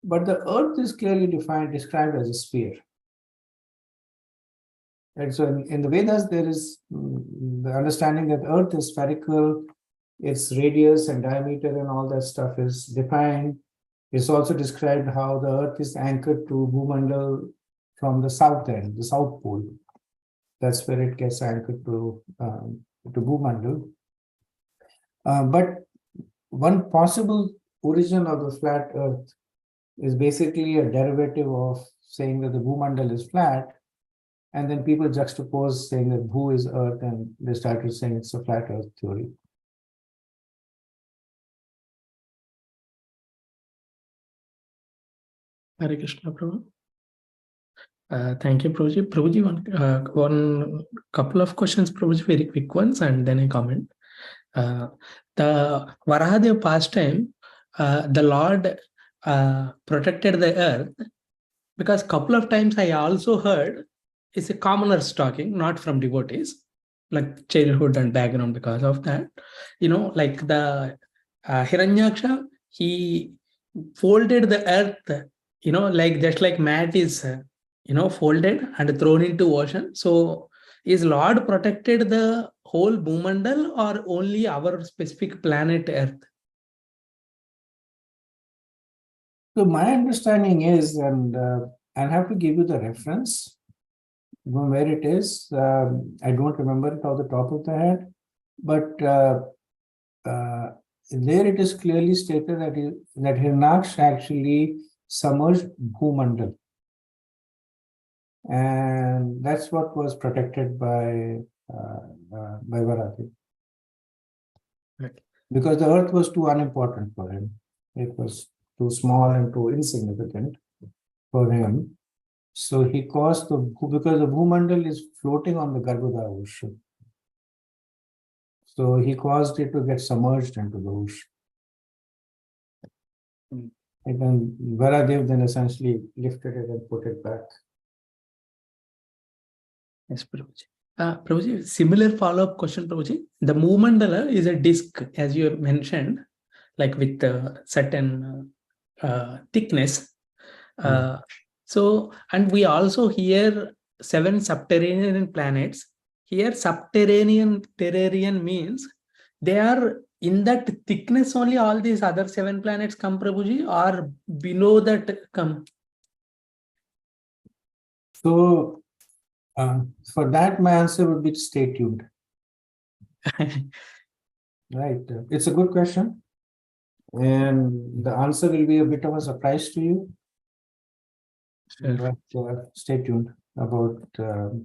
but the earth is clearly described as a sphere. And so in the Vedas, there is the understanding that earth is spherical, its radius and diameter and all that stuff is defined. It's also described how the earth is anchored to Bhumandal from the south end, the south pole. That's where it gets anchored to Bhumandal. But one possible origin of the flat earth is basically a derivative of saying that the Bhumandal is flat, and then people juxtapose saying that Bhu is earth, and they started saying it's a flat earth theory. Hare Krishna, Prabhu. Thank you, Prabhuji. Prabhuji, one couple of questions, Prabhuji, very quick ones, and then a comment. The Varahadev pastime, the Lord protected the earth, because couple of times I also heard it's a commoners talking, not from devotees, like childhood and background. Because of that, like the Hiranyaksha, he folded the earth, like just like mat is folded and thrown into ocean. So is Lord protected the whole Bhumandal or only our specific planet Earth? So my understanding is, and I'll have to give you the reference from where it is. I don't remember it off the top of the head, but there it is clearly stated that Hiranyaksh actually submerged Bhumandal, and that's what was protected by Varahadev. Right. Because the earth was too unimportant for him. It was too small and too insignificant for him. So he caused because the Bhumandal is floating on the Garbhoda ocean. So he caused it to get submerged into the ocean. Mm. And then Varahadev then essentially lifted it and put it back. Yes, Prabhuji. Prabhuji, similar follow-up question, Prabhuji. The Bhumandala is a disk, as you have mentioned, like with certain thickness. So, and we also hear 7 subterranean planets. Here, subterranean terrarian means they are in that thickness only. All these other 7 planets come, Prabhuji, or below that come? So for that, my answer would be stay tuned. Right. It's a good question. And the answer will be a bit of a surprise to you. Sure. But stay tuned about so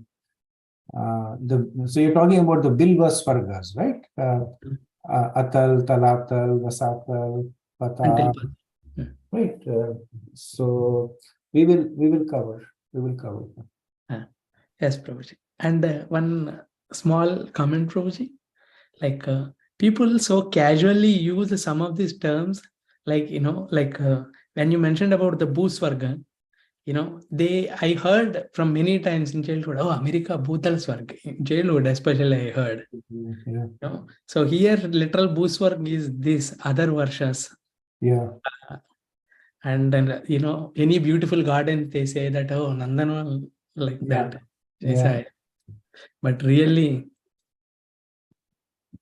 you're talking about the Bilva Svargas, right? Atal, Talatal, Vasatal, Patal. Right. So we will cover. Yes, Prabhuji. And one small comment, Prabhuji. Like people so casually use some of these terms, like when you mentioned about the Bhusvarga, I heard from many times in childhood, oh, America Bhutal Swarg. In childhood, especially I heard. Yeah. So here, literal Bhusvarg is this other versions. Yeah. And then any beautiful garden, they say that, oh, Nandanwal, like that. Yeah. But really,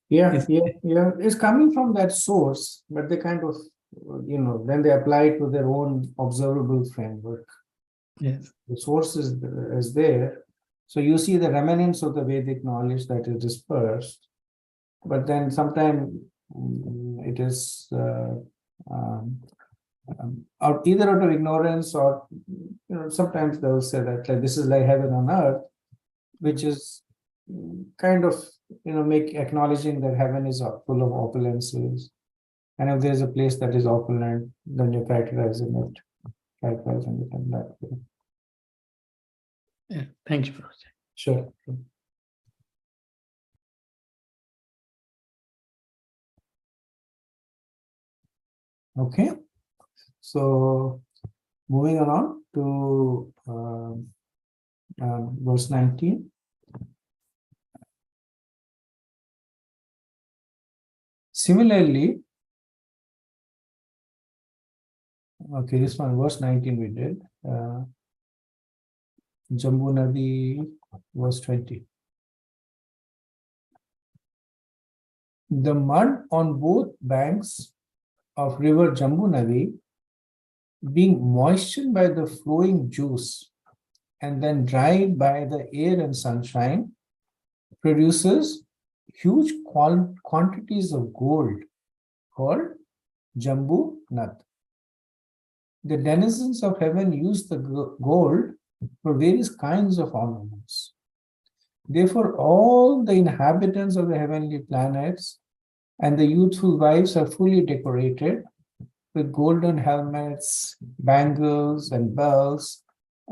Yeah. It's coming from that source, but they kind of, then they apply it to their own observable framework. yes, The source is there. So you see the remnants of the Vedic knowledge that is dispersed, but then sometimes it is either out of ignorance or sometimes they'll say that like this is like heaven on earth, which is kind of make acknowledging that heaven is full of opulences, and if there's a place that is opulent, then you're characterizing it in that way. yeah. Thank you, Prabhuji. Sure. Okay, so moving on to verse 19. Similarly, okay, this one, verse 19 we did. Jambu Nadi, verse 20. The mud on both banks of river Jambu Nadi, being moistened by the flowing juice and then dried by the air and sunshine, produces huge quantities of gold called Jambu Nat. The denizens of heaven use the gold for various kinds of ornaments. Therefore, all the inhabitants of the heavenly planets and the youthful wives are fully decorated with golden helmets, bangles, and bells,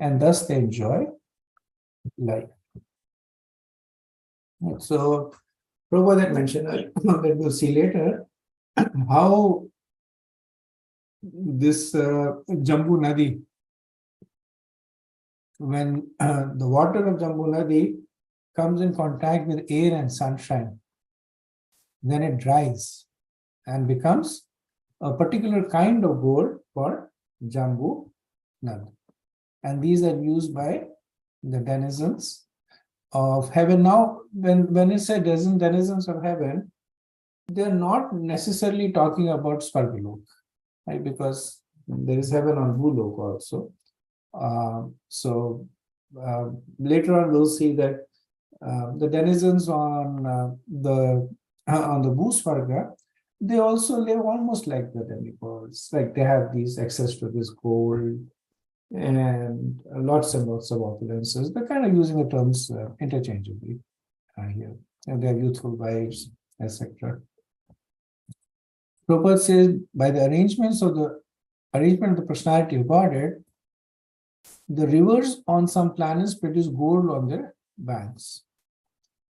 and thus they enjoy life. So, Prabhu had mentioned that we'll see later how this Jambu Nadi, when the water of Jambu Nadi comes in contact with air and sunshine, then it dries and becomes a particular kind of gold called Jambu Nadi. And these are used by the denizens of heaven. Now, when it says denizens of heaven, they're not necessarily talking about Svargalok, right? Because there is heaven on Bhulok also. Later on, we'll see that the denizens on the Bhusvarga, they also live almost like the demigods. Like they have these access to this gold and lots and lots of opulences. They're kind of using the terms interchangeably here. And they have youthful wives, etc. Prabhupada says, by the arrangement of the personality of Godhead, the rivers on some planets produce gold on their banks.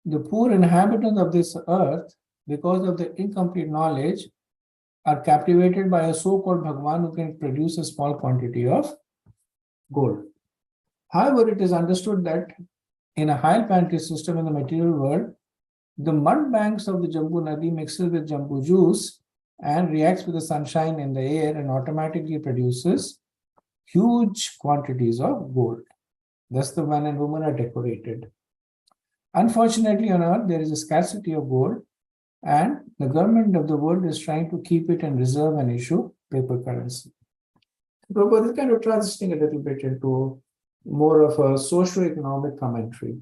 The poor inhabitants of this earth, because of their incomplete knowledge, are captivated by a so-called Bhagavan who can produce a small quantity of gold. However, it is understood that in a higher planetary system in the material world, the mud banks of the Jambu Nadi mixes with Jambu juice and reacts with the sunshine in the air and automatically produces huge quantities of gold. Thus, the man and woman are decorated. Unfortunately, on earth, there is a scarcity of gold, and the government of the world is trying to keep it in reserve and issue paper currency. Prabhupada is kind of transitioning a little bit into more of a socio-economic commentary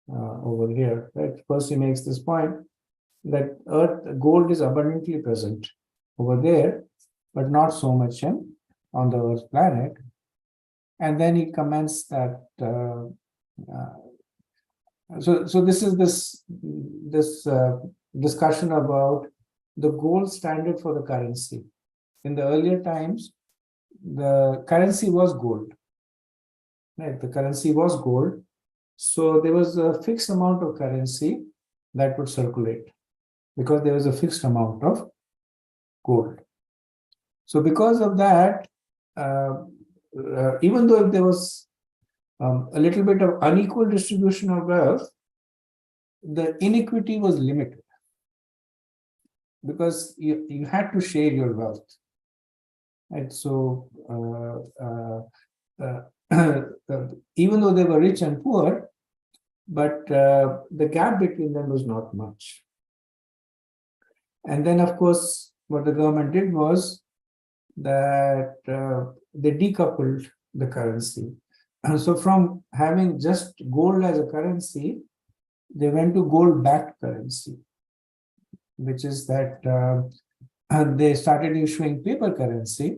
over here. Right? First, he makes this point that earth gold is abundantly present over there, but not so much on the Earth planet. And then he comments that so this is this discussion about the gold standard for the currency. In the earlier times, the currency was gold. Right? The currency was gold. So there was a fixed amount of currency that would circulate because there was a fixed amount of gold. So because of that, even though if there was a little bit of unequal distribution of wealth, the inequity was limited because you had to share your wealth. Right? So even though they were rich and poor, but the gap between them was not much. And then, of course, what the government did was that they decoupled the currency. So from having just gold as a currency, they went to gold-backed currency, which is that they started issuing paper currency,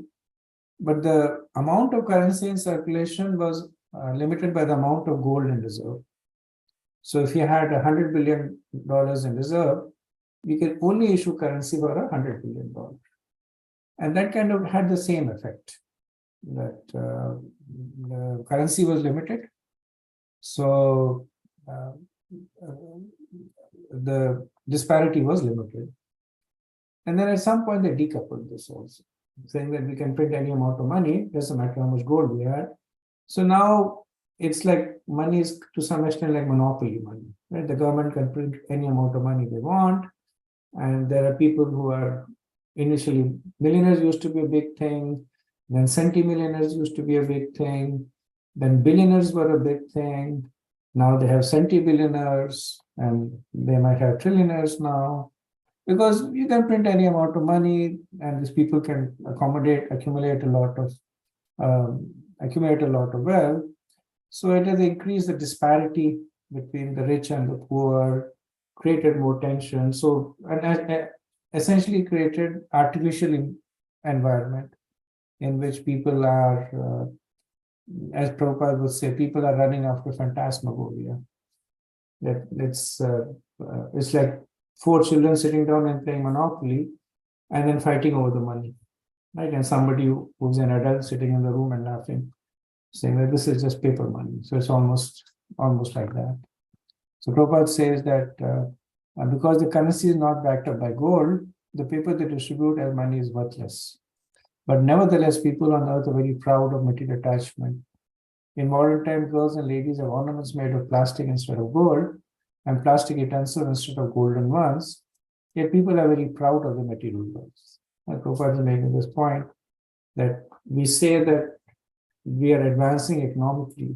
but the amount of currency in circulation was limited by the amount of gold in reserve. So if you had $100 billion in reserve, you can only issue currency for $100 billion. And that kind of had the same effect, that the currency was limited. So the disparity was limited. And then at some point they decoupled this also. saying that we can print any amount of money, doesn't matter how much gold we had. So now it's like money is to some extent like monopoly money, right? The government can print any amount of money they want. And there are people who are initially, millionaires used to be a big thing, then centimillionaires used to be a big thing, then billionaires were a big thing. Now they have centibillionaires, and they might have trillionaires now, because you can print any amount of money, and these people can accumulate a lot of wealth. So it has increased the disparity between the rich and the poor, created more tension. So, and essentially created artificial environment in which people are, as Prabhupada would say, people are running after phantasmagoria. That it's like 4 children sitting down and playing Monopoly, and then fighting over the money, right? And somebody who's an adult sitting in the room and laughing, saying that this is just paper money. So it's almost like that. So Prabhupada says that because the currency is not backed up by gold, the paper they distribute as money is worthless. But nevertheless, people on earth are very proud of material attachment. In modern time, girls and ladies have ornaments made of plastic instead of gold, and plastic utensils instead of golden ones. Yet people are very proud of the material goods. And Prabhupada is making this point that we say that we are advancing economically,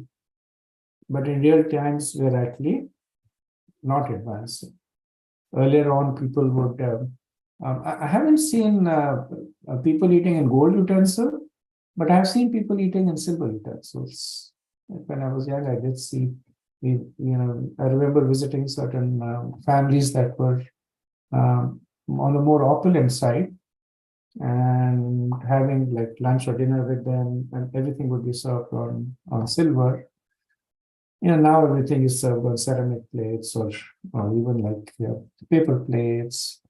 but in real times we are actually not advancing. Earlier on, people would, I haven't seen people eating in gold utensil, but I've seen people eating in silver utensils. When I was young, I did see, I remember visiting certain families that were on the more opulent side, and having like lunch or dinner with them, and everything would be served on silver. Now everything is served on ceramic plates or even like paper plates.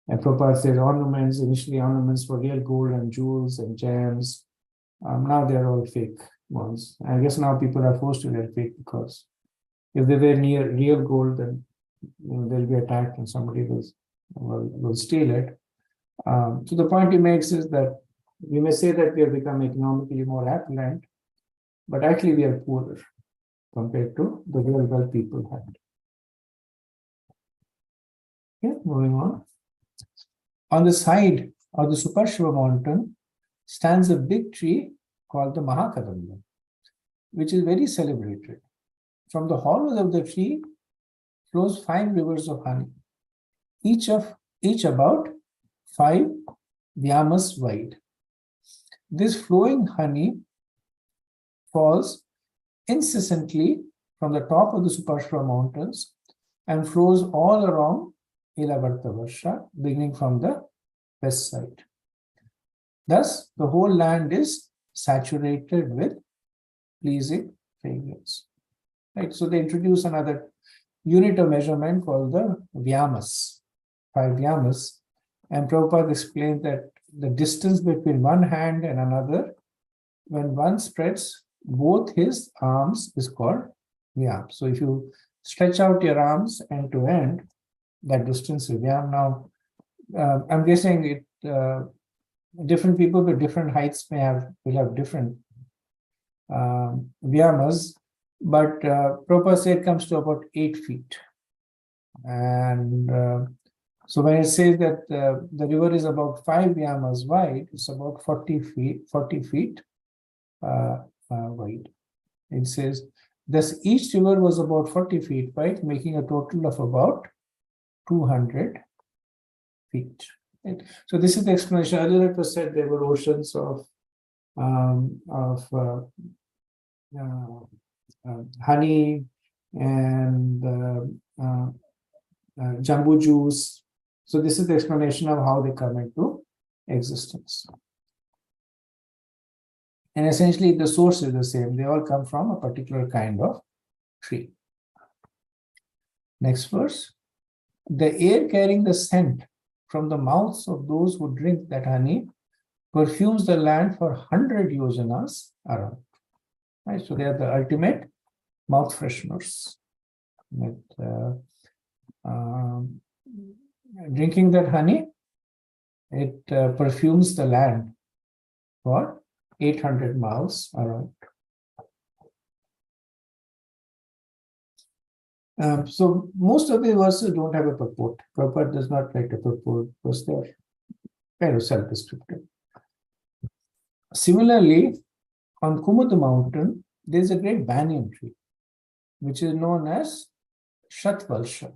And Prabhupada says ornaments, initially ornaments were real gold and jewels and gems. Now they're all fake ones. I guess now people are forced to wear fake, because if they wear near real gold, then they'll be attacked and somebody will steal it. So the point he makes is that we may say that we have become economically more affluent, but actually we are poorer compared to the real wealth people had. Okay, moving on. On the side of the Supershiva mountain stands a big tree called the Mahakadamba, which is very celebrated. From the hollows of the tree flows 5 rivers of honey, each about 5 vyamas wide. This flowing honey falls incessantly from the top of the Supershiva mountains and flows all around Ilavartavarsha, beginning from the west side. Thus, the whole land is saturated with pleasing fragrance. Right? So they introduce another unit of measurement called the vyamas, 5 vyamas. And Prabhupada explained that the distance between one hand and another, when one spreads both his arms, is called vyam. So if you stretch out your arms end to end, that distance is vyam. Now, I'm guessing it. Different people with different heights will have different vyamas, but Prabhupada said it comes to about 8 feet. And so when it says that the river is about 5 vyamas wide, it's about 40 feet wide. It says, thus each river was about 40 feet wide, making a total of about 200 feet. Right? So this is the explanation. Earlier it was said there were oceans of honey and jambu juice. So this is the explanation of how they come into existence. And essentially the source is the same. They all come from a particular kind of tree. Next verse. The air carrying the scent from the mouths of those who drink that honey perfumes the land for 100 yojanas around. Right? So they are the ultimate mouth fresheners. Drinking that honey, it perfumes the land for 800 miles around. So most of the verses don't have a purport. Prabhupada does not write a purport because they're kind of self-descriptive. Similarly, on Kumud mountain, there's a great banyan tree, which is known as Shatvalsha,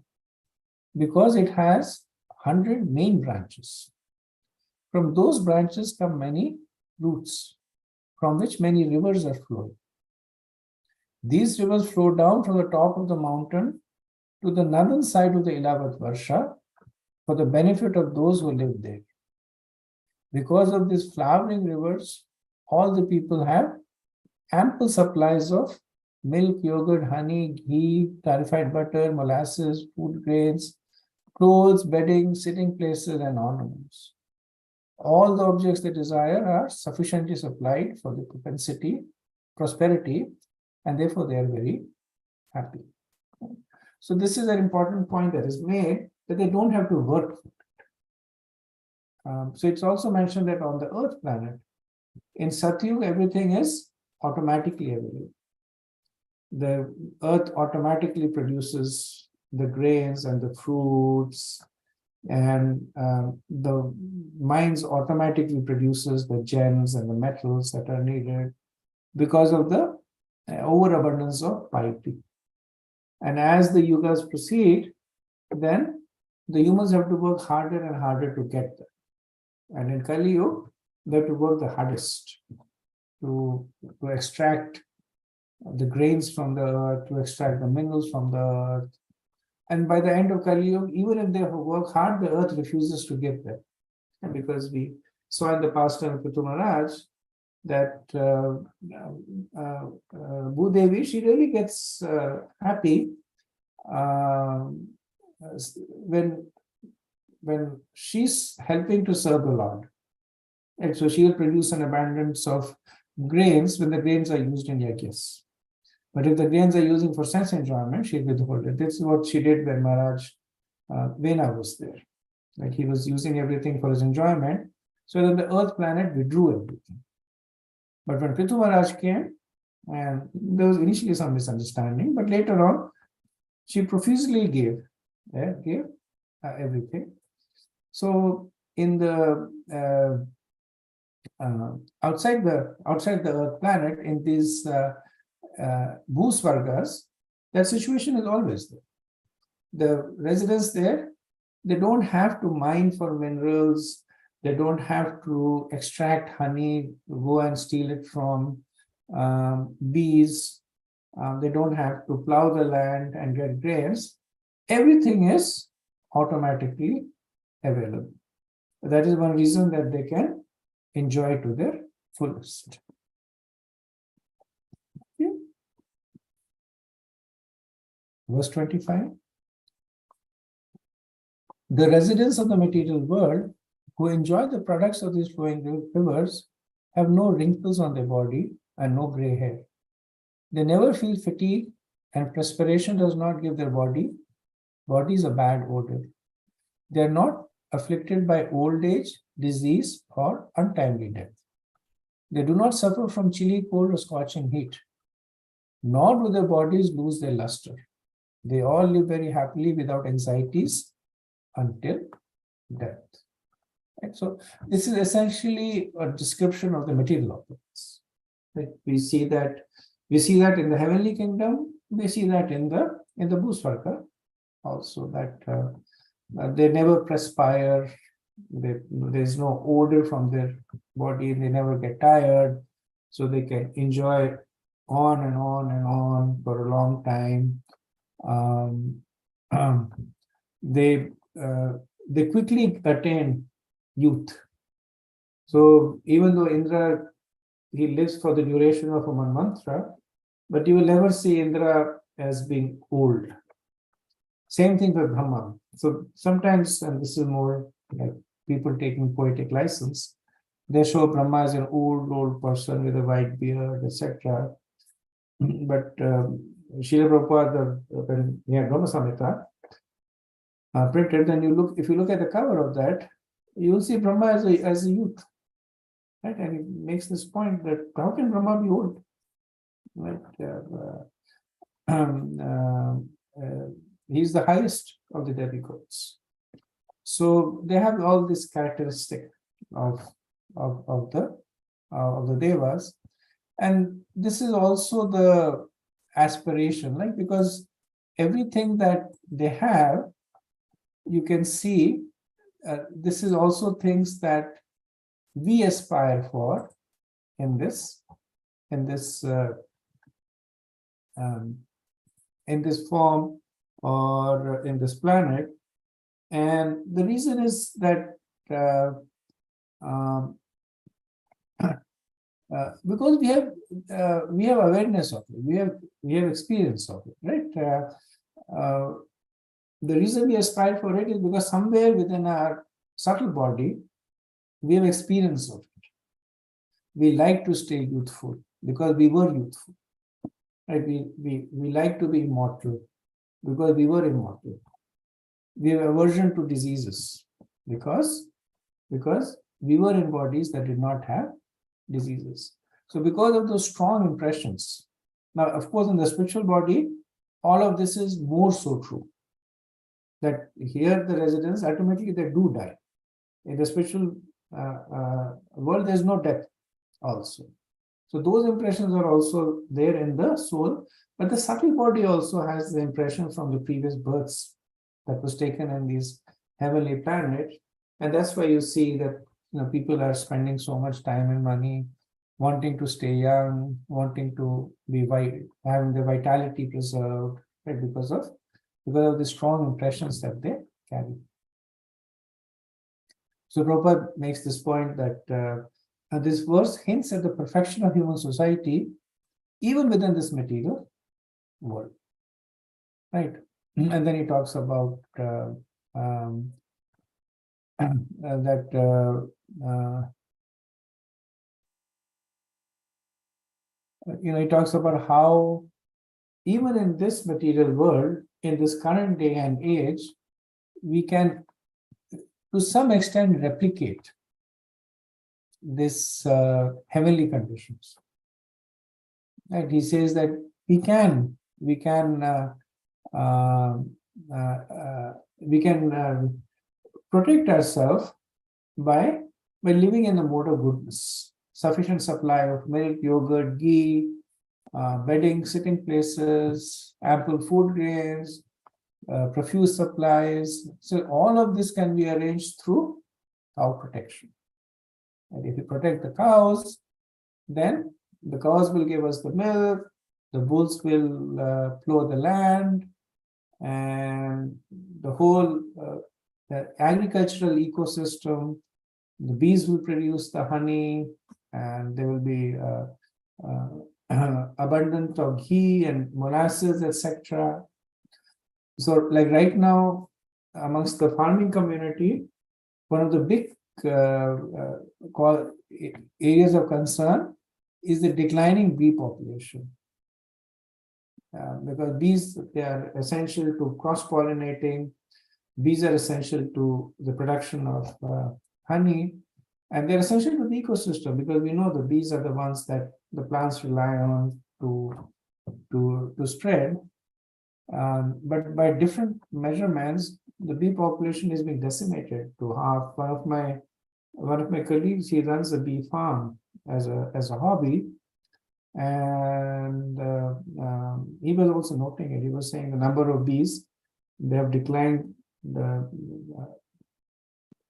because it has 100 main branches. From those branches come many roots, from which many rivers are flowing. These rivers flow down from the top of the mountain to the northern side of the Ilavat Varsha for the benefit of those who live there. Because of these flowering rivers, all the people have ample supplies of milk, yogurt, honey, ghee, clarified butter, molasses, food grains, clothes, bedding, sitting places, and ornaments. All the objects they desire are sufficiently supplied for the prosperity, and therefore they are very happy. So this is an important point that is made, that they don't have to work for it. So it's also mentioned that on the Earth planet, in Satyug, everything is automatically available. The Earth automatically produces the grains and the fruits, and the mines automatically produces the gems and the metals that are needed because of the overabundance of piety. And as the yugas proceed, then the humans have to work harder and harder to get there. And in Kali Yuga, they have to work the hardest to extract the grains from the earth, to extract the minerals from the earth. And by the end of Kali Yuga, even if they work hard, the earth refuses to give them. And because we saw in the past time of Prithu Maharaj that Bhudevi, she really gets happy when she's helping to serve the Lord. And so she will produce an abundance of grains when the grains are used in yajnas. But if the grains are using for sense enjoyment, she'll withhold it. This is what she did when Maharaj Vena was there. Like he was using everything for his enjoyment. So then the earth planet withdrew everything. But when Prithu Maharaj came, and there was initially some misunderstanding, but later on, she profusely gave everything. So in the outside the earth planet, in these Bhusvargas, that situation is always there. The residents there, they don't have to mine for minerals, they don't have to extract honey, go and steal it from bees, they don't have to plow the land and get grains. Everything is automatically available. That is one reason that they can enjoy to their fullest. Okay. Verse 25. The residents of the material world who enjoy the products of these flowing rivers have no wrinkles on their body and no gray hair. They never feel fatigue, and perspiration does not give their bodies a bad odor. They are not afflicted by old age, disease, or untimely death. They do not suffer from chilly cold or scorching heat, nor do their bodies lose their luster. They all live very happily without anxieties until death. Right? So this is essentially a description of the material objects. Right? We see that in the heavenly kingdom. We see that in the Bhusvarga also, that they never perspire. There's no odor from their body. They never get tired, so they can enjoy on and on and on for a long time. They quickly attain youth. So even though Indra, he lives for the duration of a mantra, but you will never see Indra as being old. Same thing with Brahma. So sometimes, and this is more like people taking poetic license, they show Brahma as an old person with a white beard, etc. But Srila Prabhupada, when he had Brahma Samhita printed, then if you look at the cover of that, you will see Brahma as a youth. right? And he makes this point that how can Brahma be old? Right? He's the highest of the demigods. So they have all this characteristic of the devas, and this is also the aspiration, like, because everything that they have, you can see, this is also things that we aspire for in this form or in this planet. And the reason is that because we have awareness of it, we have experience of it, right? The reason we aspire for it is because somewhere within our subtle body, we have experience of it. We like to stay youthful because we were youthful, right? We like to be immortal because we were immortal. We have aversion to diseases because we were in bodies that did not have diseases. So because of those strong impressions, now of course in the spiritual body, all of this is more so true. That here the residents ultimately they do die. In the spiritual world, there's no death also. So those impressions are also there in the soul, but the subtle body also has the impression from the previous births that was taken in these heavenly planets. And that's why you see that people are spending so much time and money wanting to stay young, wanting to be having the vitality preserved, right? Because of the strong impressions that they carry. So Prabhupada makes this point that this verse hints at the perfection of human society, even within this material world, right? And then he talks about he talks about how even in this material world, in this current day and age, we can to some extent replicate this heavenly conditions. Right? He says that we can protect ourselves by living in the mode of goodness. Sufficient supply of milk, yogurt, ghee, bedding, sitting places, ample food grains, profuse supplies. So all of this can be arranged through cow protection. And if you protect the cows, then the cows will give us the milk, the bulls will plow the land, and the whole the agricultural ecosystem, the bees will produce the honey, and there will be abundance of ghee and molasses, etc. So, like right now, amongst the farming community, one of the big areas of concern is the declining bee population. Because bees, they are essential to cross-pollinating. Bees are essential to the production of honey, and they're essential to the ecosystem because we know the bees are the ones that the plants rely on to spread. But by different measurements, the bee population is being decimated to half. One of my colleagues, he runs a bee farm as a hobby, and he was also noting it. He was saying the number of bees, they have declined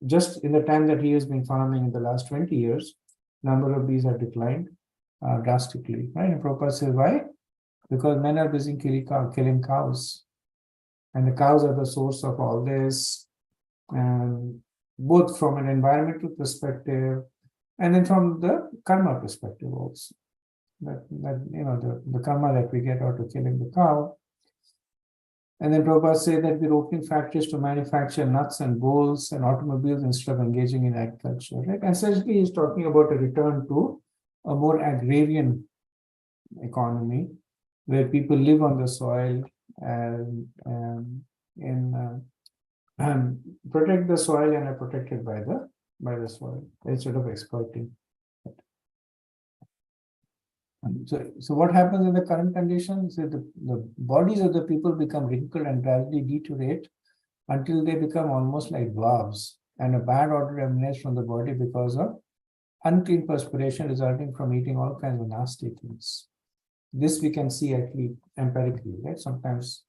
just in the time that he has been farming in the last 20 years, number of bees have declined drastically. Right? And Prabhupada says, why? Because men are busy killing cows. And the cows are the source of all this, and both from an environmental perspective and then from the karma perspective also. That the karma that we get out of killing the cow. And then Prabhupada said that we're opening factories to manufacture nuts and bolts and automobiles instead of engaging in agriculture. Right? And essentially, he's talking about a return to a more agrarian economy where people live on the soil and protect the soil and are protected by the soil instead of exploiting So what happens in the current conditions is the bodies of the people become wrinkled and gradually deteriorate until they become almost like dwarves, and a bad odor emanates from the body because of unclean perspiration resulting from eating all kinds of nasty things. This we can see actually empirically, right? Sometimes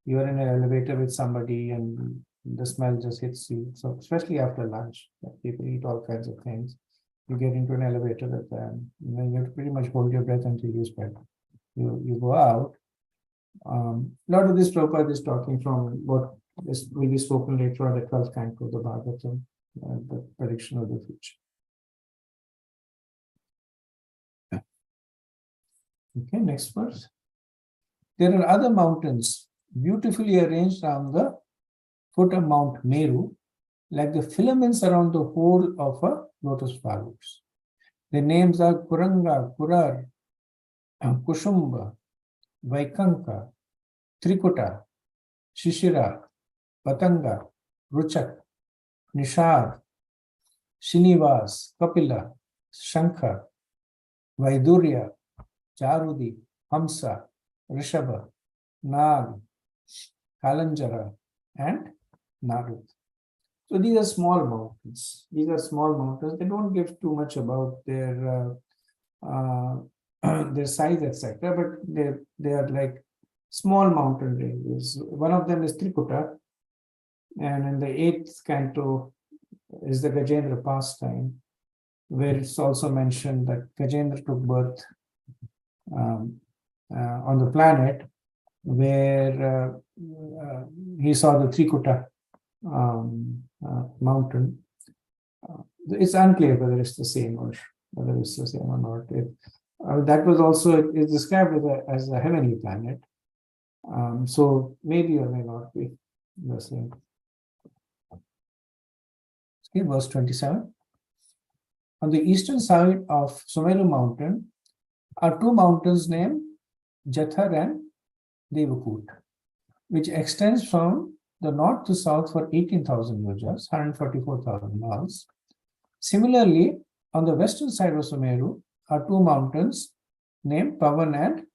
you are in an elevator with somebody and the smell just hits you. So especially after lunch, people eat all kinds of things. You get into an elevator with them, you have to pretty much hold your breath until you spend. You go out. A lot of this Prabhupada is talking from what will be spoken later on the 12th canto of the Bhagavatam, the prediction of the future. Okay, next verse. There are other mountains beautifully arranged on the foot of Mount Meru, like the filaments around the whole of a lotus flowers. The names are Kuranga, Kurar, Kushumba, Vaikanka, Trikuta, Shishira, Patanga, Ruchak, Nishad, Srinivas, Kapila, Shankha, Vaidurya, Charudi, Hamsa, Rishabha, Nag, Kalanjara, and Narud. So these are small mountains. These are small mountains. They don't give too much about their their size, etc. But they are like small mountain ranges. One of them is Trikuta, and in the 8th canto is the Gajendra pastime, where it's also mentioned that Gajendra took birth on the planet where he saw the Trikuta mountain. It's unclear whether it's the same or not. That was also is described as a heavenly planet. So maybe or may not be the same. Okay, verse 27. On the eastern side of Sumeru mountain are two mountains named Jathar and Devakut, which extends from the north to south for 18,000 yojas, 144,000 miles. Similarly, on the western side of Sumeru are two mountains named Pavan and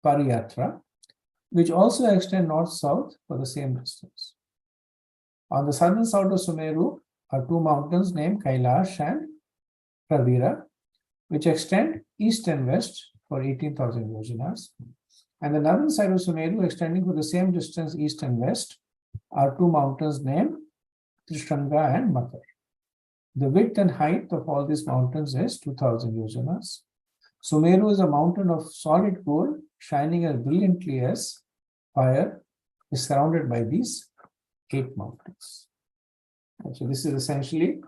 Pariyatra, which also extend north-south for the same distance. On the southern side of Sumeru are two mountains named Kailash and Pravira, which extend east and west for 18,000 yojanas. And the northern side of Sumeru, extending for the same distance east and west, are two mountains named Trishanga and Makar. The width and height of all these mountains is 2,000 yojanas. Sumeru is a mountain of solid gold, shining as brilliantly as fire, is surrounded by these 8 mountains. And so this is essentially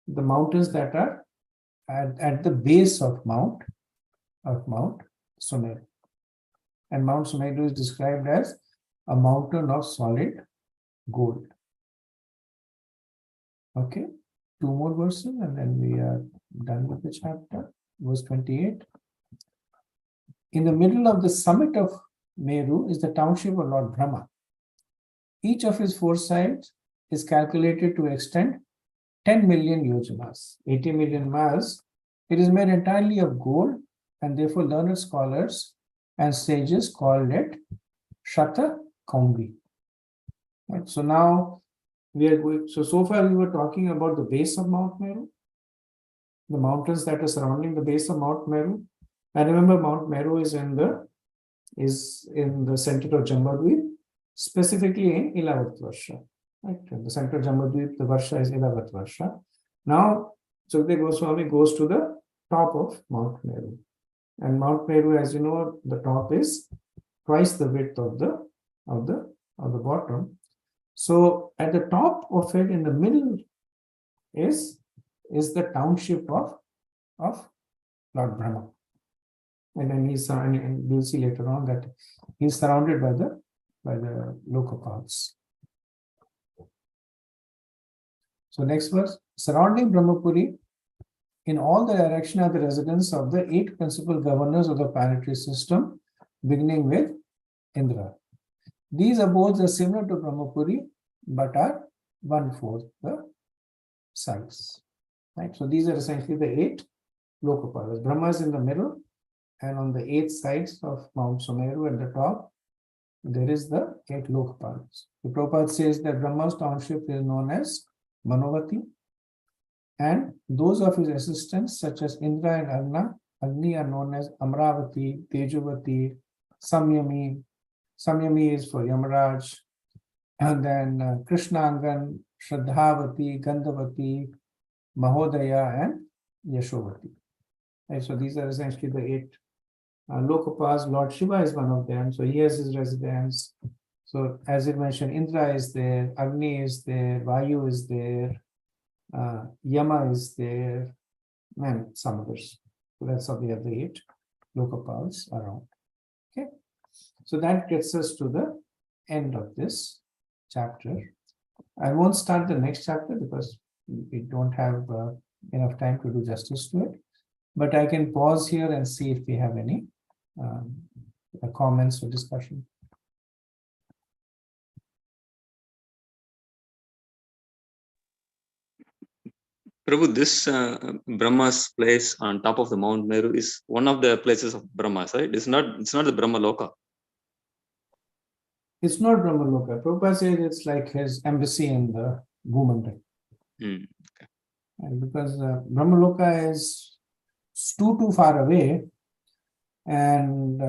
the mountains that are at the base of Mount Sumeru. And Mount Sumeru is described as a mountain of solid gold. Okay, 2 more verses and then we are done with the chapter. Verse 28. In the middle of the summit of Meru is the township of Lord Brahma. Each of his 4 sides is calculated to extend 10 million yojanas, 80 million miles. It is made entirely of gold, and therefore learned scholars and sages called it Shata Kaumbi. Right, so now we are going, so far we were talking about the base of Mount Meru, the mountains that are surrounding the base of Mount Meru. And remember, Mount Meru is in the center of Jambudvip, specifically in Ilavat Varsha. Right? In the center of Jambudvip, the Varsha is Ilavat Varsha. Now, Sukadeva Goswami goes to the top of Mount Meru. And Mount Meru, as you know, the top is twice the width of the bottom. So at the top of it, in the middle, is the township of Lord Brahma. And then and we'll see later on that he's surrounded by the Lokapaths. So next verse, surrounding Brahmapuri, in all the direction are the residence of the 8 principal governors of the planetary system, beginning with Indra. These abodes are similar to Brahmapuri, but are 1/4 the size. Right? So these are essentially the 8 Lokapathas. Brahma is in the middle, And on the 8 sides of Mount Sumeru at the top, there is the 8 Lokapalas. The Prabhupada says that Brahma's township is known as Manovati, and those of his assistants, such as Indra and Agni, are known as Amravati, Tejavati, Samyami. Samyami is for Yamaraj, and then Krishnangan, Shraddhavati, Gandhavati, Mahodaya, and Yashovati. Right, so these are essentially the 8 Lokapas. Lord Shiva is one of them, so he has his residence. So as it mentioned, Indra is there, Agni is there, Vayu is there, Yama is there, and some others. So that's how we have the 8 Lokapals around. Okay, so that gets us to the end of this chapter. I won't start the next chapter because we don't have enough time to do justice to it. But I can pause here and see if we have any comments or discussion. Prabhu, this Brahma's place on top of the Mount Meru is one of the places of Brahma, right? It's not the Brahma Loka. It's not Brahmaloka. Prabhupada says it's like his embassy in the Bhumandal. Okay. And because Brahmaloka is too far away and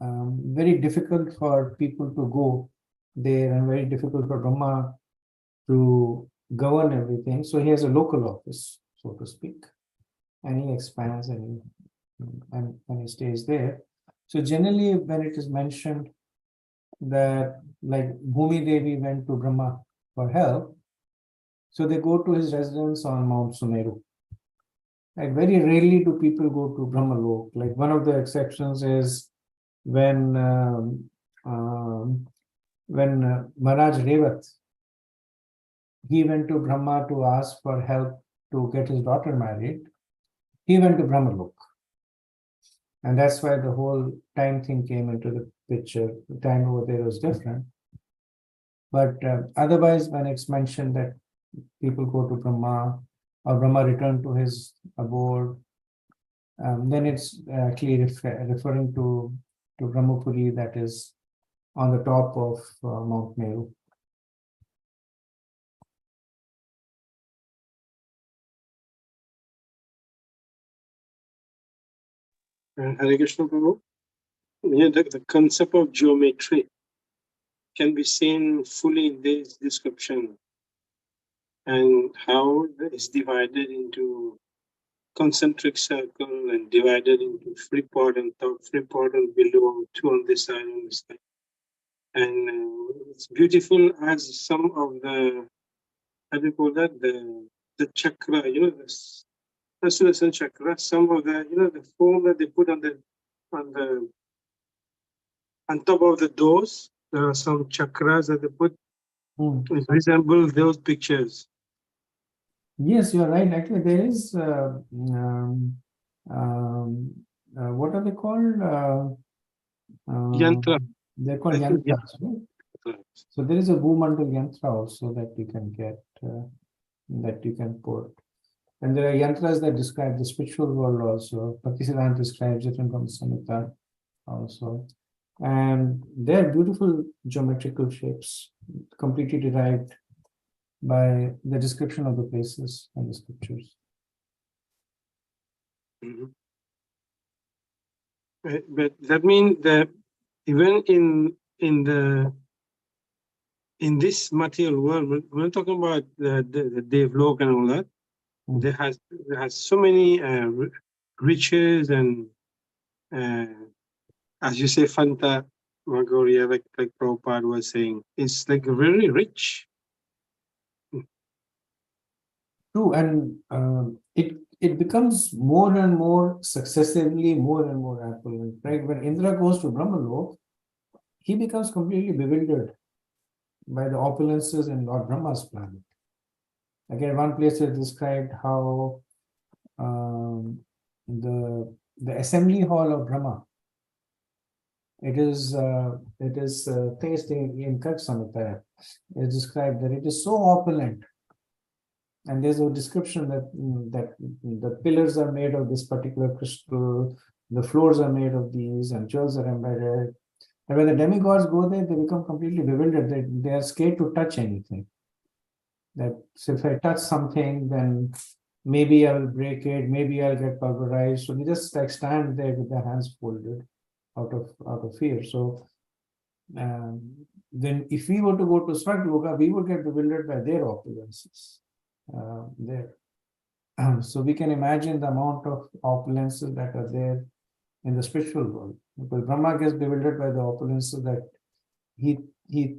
very difficult for people to go there and very difficult for Brahma to govern everything. So he has a local office, so to speak, and he expands and he stays there. So generally when it is mentioned that like Bhumi Devi went to Brahma for help, so they go to his residence on Mount Sumeru. Like very rarely do people go to Brahmalok. Like one of the exceptions is when Maharaj Revat, he went to Brahma to ask for help to get his daughter married. He went to Brahmalok. And that's why the whole time thing came into the picture. The time over there was different. But otherwise, when it's mentioned that people go to Brahma or Brahma returned to his abode, then it's actually referring to Brahmapuri, that is on the top of Mount Meru. Hare Krishna Prabhu. Yeah, the concept of geometry can be seen fully in this description, and how it's divided into concentric circle and divided into free pod and top, free pod and below, 2 on this side, on this side. And it's beautiful as some of the, how do you call that, the chakra, the Sudarshan chakra, some of the, the form that they put on top of the doors, there are some chakras that they put, which resemble those pictures. Yes, you're right. Actually, there is what are they called? Yantra. They're called yantras, right? So there is a Bhumandal yantra also that you can get, that you can put. And there are yantras that describe the spiritual world also. Bhaktisiddhanta describes it in Brahma Samhita also. And they're beautiful geometrical shapes, completely derived by the description of the places and the scriptures. Mm-hmm. But that means that even in this material world, we're not talking about the Devlok and all that. There has so many riches and as you say, Fanta Magoria, like Prabhupada was saying, it's like very rich. True, and it becomes more and more successively more and more opulent. Right? When Indra goes to Brahmalok, he becomes completely bewildered by the opulences in Lord Brahma's planet. Again, one place is described how the assembly hall of Brahma, it is placed in Kark Samhita. It's described that it is so opulent. And there's a description that the pillars are made of this particular crystal, the floors are made of these and jewels are embedded. And when the demigods go there, they become completely bewildered. They are scared to touch anything. That so if I touch something, then maybe I will break it, maybe I'll get pulverized. So they just like stand there with their hands folded out of fear. So then if we were to go to Svargloka, we would get bewildered by their opulences there. So we can imagine the amount of opulences that are there in the spiritual world. Because Brahma gets bewildered by the opulences that he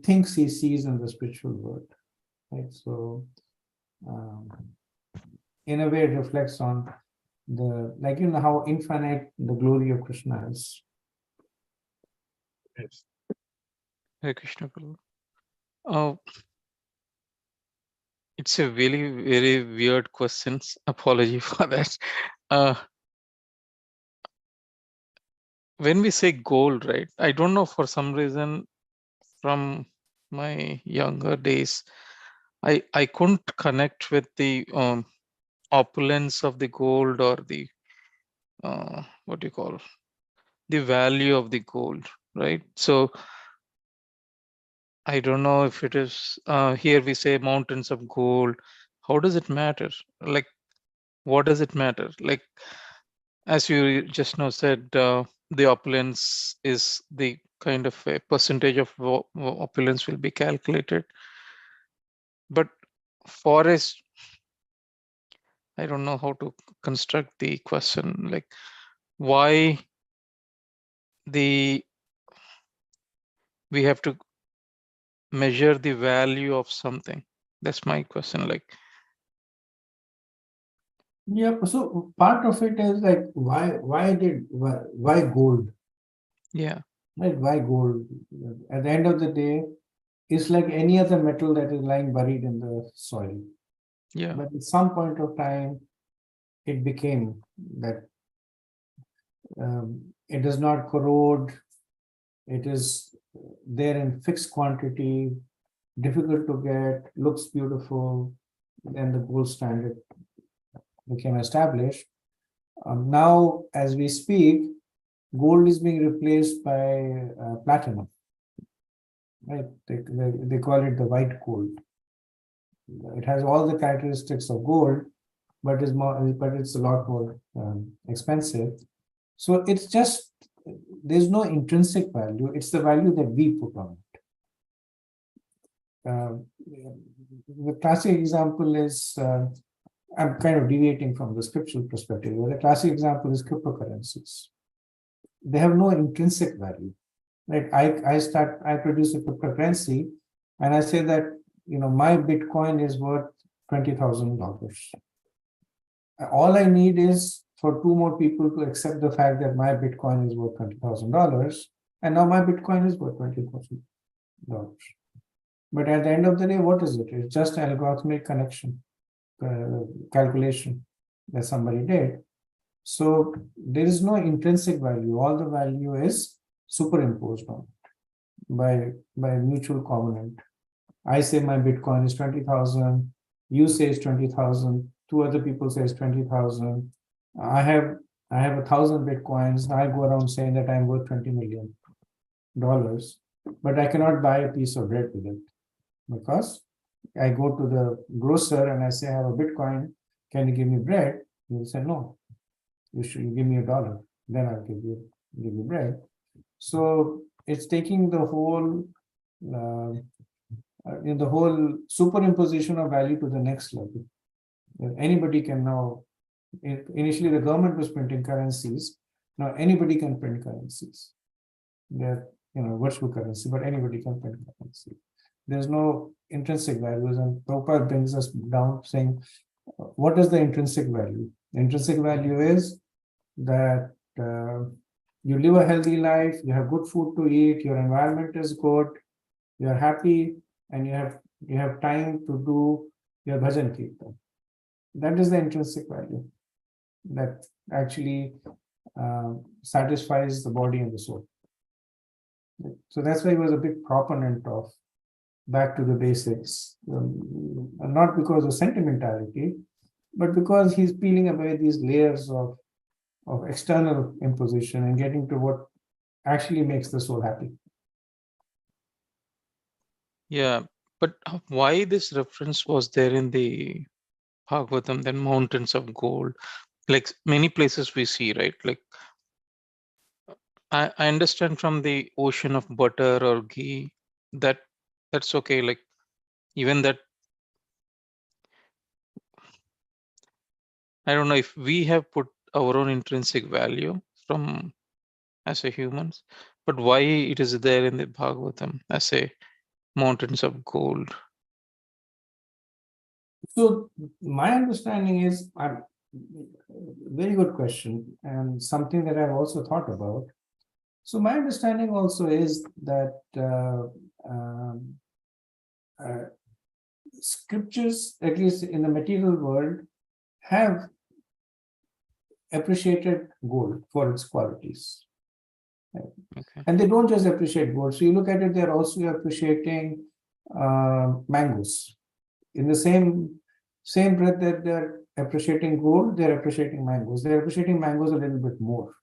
thinks he sees in the spiritual world. Right? So in a way it reflects on the, like, you know, how infinite the glory of Krishna is. Yes. Hare Krishna Prabhu. It's a really very weird questions. Apology for that. When we say gold, right? I don't know, for some reason from my younger days, I couldn't connect with the opulence of the gold, or the what do you call, the value of the gold, right? So I don't know if it is here we say mountains of gold. How does it matter? Like, what does it matter? Like, as you just now said, the opulence is the kind of a percentage of opulence will be calculated. But for us, I don't know how to construct the question. Like, why we have to measure the value of something? That's my question. Like, Yeah, so part of it is like why gold? yeah, Right? Why gold? At the end of the day, it's like any other metal that is lying buried in the soil. yeah, But at some point of time, it became that it does not corrode. It is there in fixed quantity, difficult to get, looks beautiful. Then the gold standard became established. Now, as we speak, gold is being replaced by platinum. Right? They call it the white gold. It has all the characteristics of gold, but it's a lot more expensive. So it's just, there's no intrinsic value. It's the value that we put on it. The classic example is, I'm kind of deviating from the scriptural perspective. But the classic example is cryptocurrencies. They have no intrinsic value. Right? I produce a cryptocurrency, and I say that, you know, my Bitcoin is worth $20,000. All I need is for two more people to accept the fact that my Bitcoin is worth $20,000, and now my Bitcoin is worth $20,000. But at the end of the day, what is it? It's just an algorithmic connection, calculation that somebody did. So there is no intrinsic value. All the value is superimposed on it by mutual covenant. I say my Bitcoin is 20,000. You say it's 20,000. Two other people say it's 20,000. I have 1,000 Bitcoins. I go around saying that I'm worth $20 million, but I cannot buy a piece of bread with it, because I go to the grocer and I say I have a Bitcoin. Can you give me bread? He will say no. You should give me $1. Then I'll give you bread. So it's taking the whole in the whole superimposition of value to the next level. Anybody can now. Initially, the government was printing currencies. Now anybody can print currencies. They're, you know, virtual currency, but anybody can print currency. There's no intrinsic values, and Prabhupada brings us down saying, what is the intrinsic value? The intrinsic value is that you live a healthy life, you have good food to eat, your environment is good, you are happy, and you have time to do your bhajan kirtan. That is the intrinsic value that actually satisfies the body and the soul. So that's why he was a big proponent of back to the basics, not because of sentimentality, but because he's peeling away these layers of external imposition and getting to what actually makes the soul happy. Yeah, but why this reference was there in the Bhagavatam, then mountains of gold? Like many places we see, right? Like I understand from the ocean of butter or ghee, that's okay. Like even that, I don't know if we have put our own intrinsic value from as a humans, but why it is there in the Bhagavatam as a mountains of gold? So my understanding is, very good question, and something that I've also thought about. So my understanding also is that scriptures, at least in the material world, have appreciated gold for its qualities. Okay. And they don't just appreciate gold. So you look at it, they're also appreciating mangoes. In the same breath that they're appreciating gold, they're appreciating mangoes. They're appreciating mangoes a little bit more.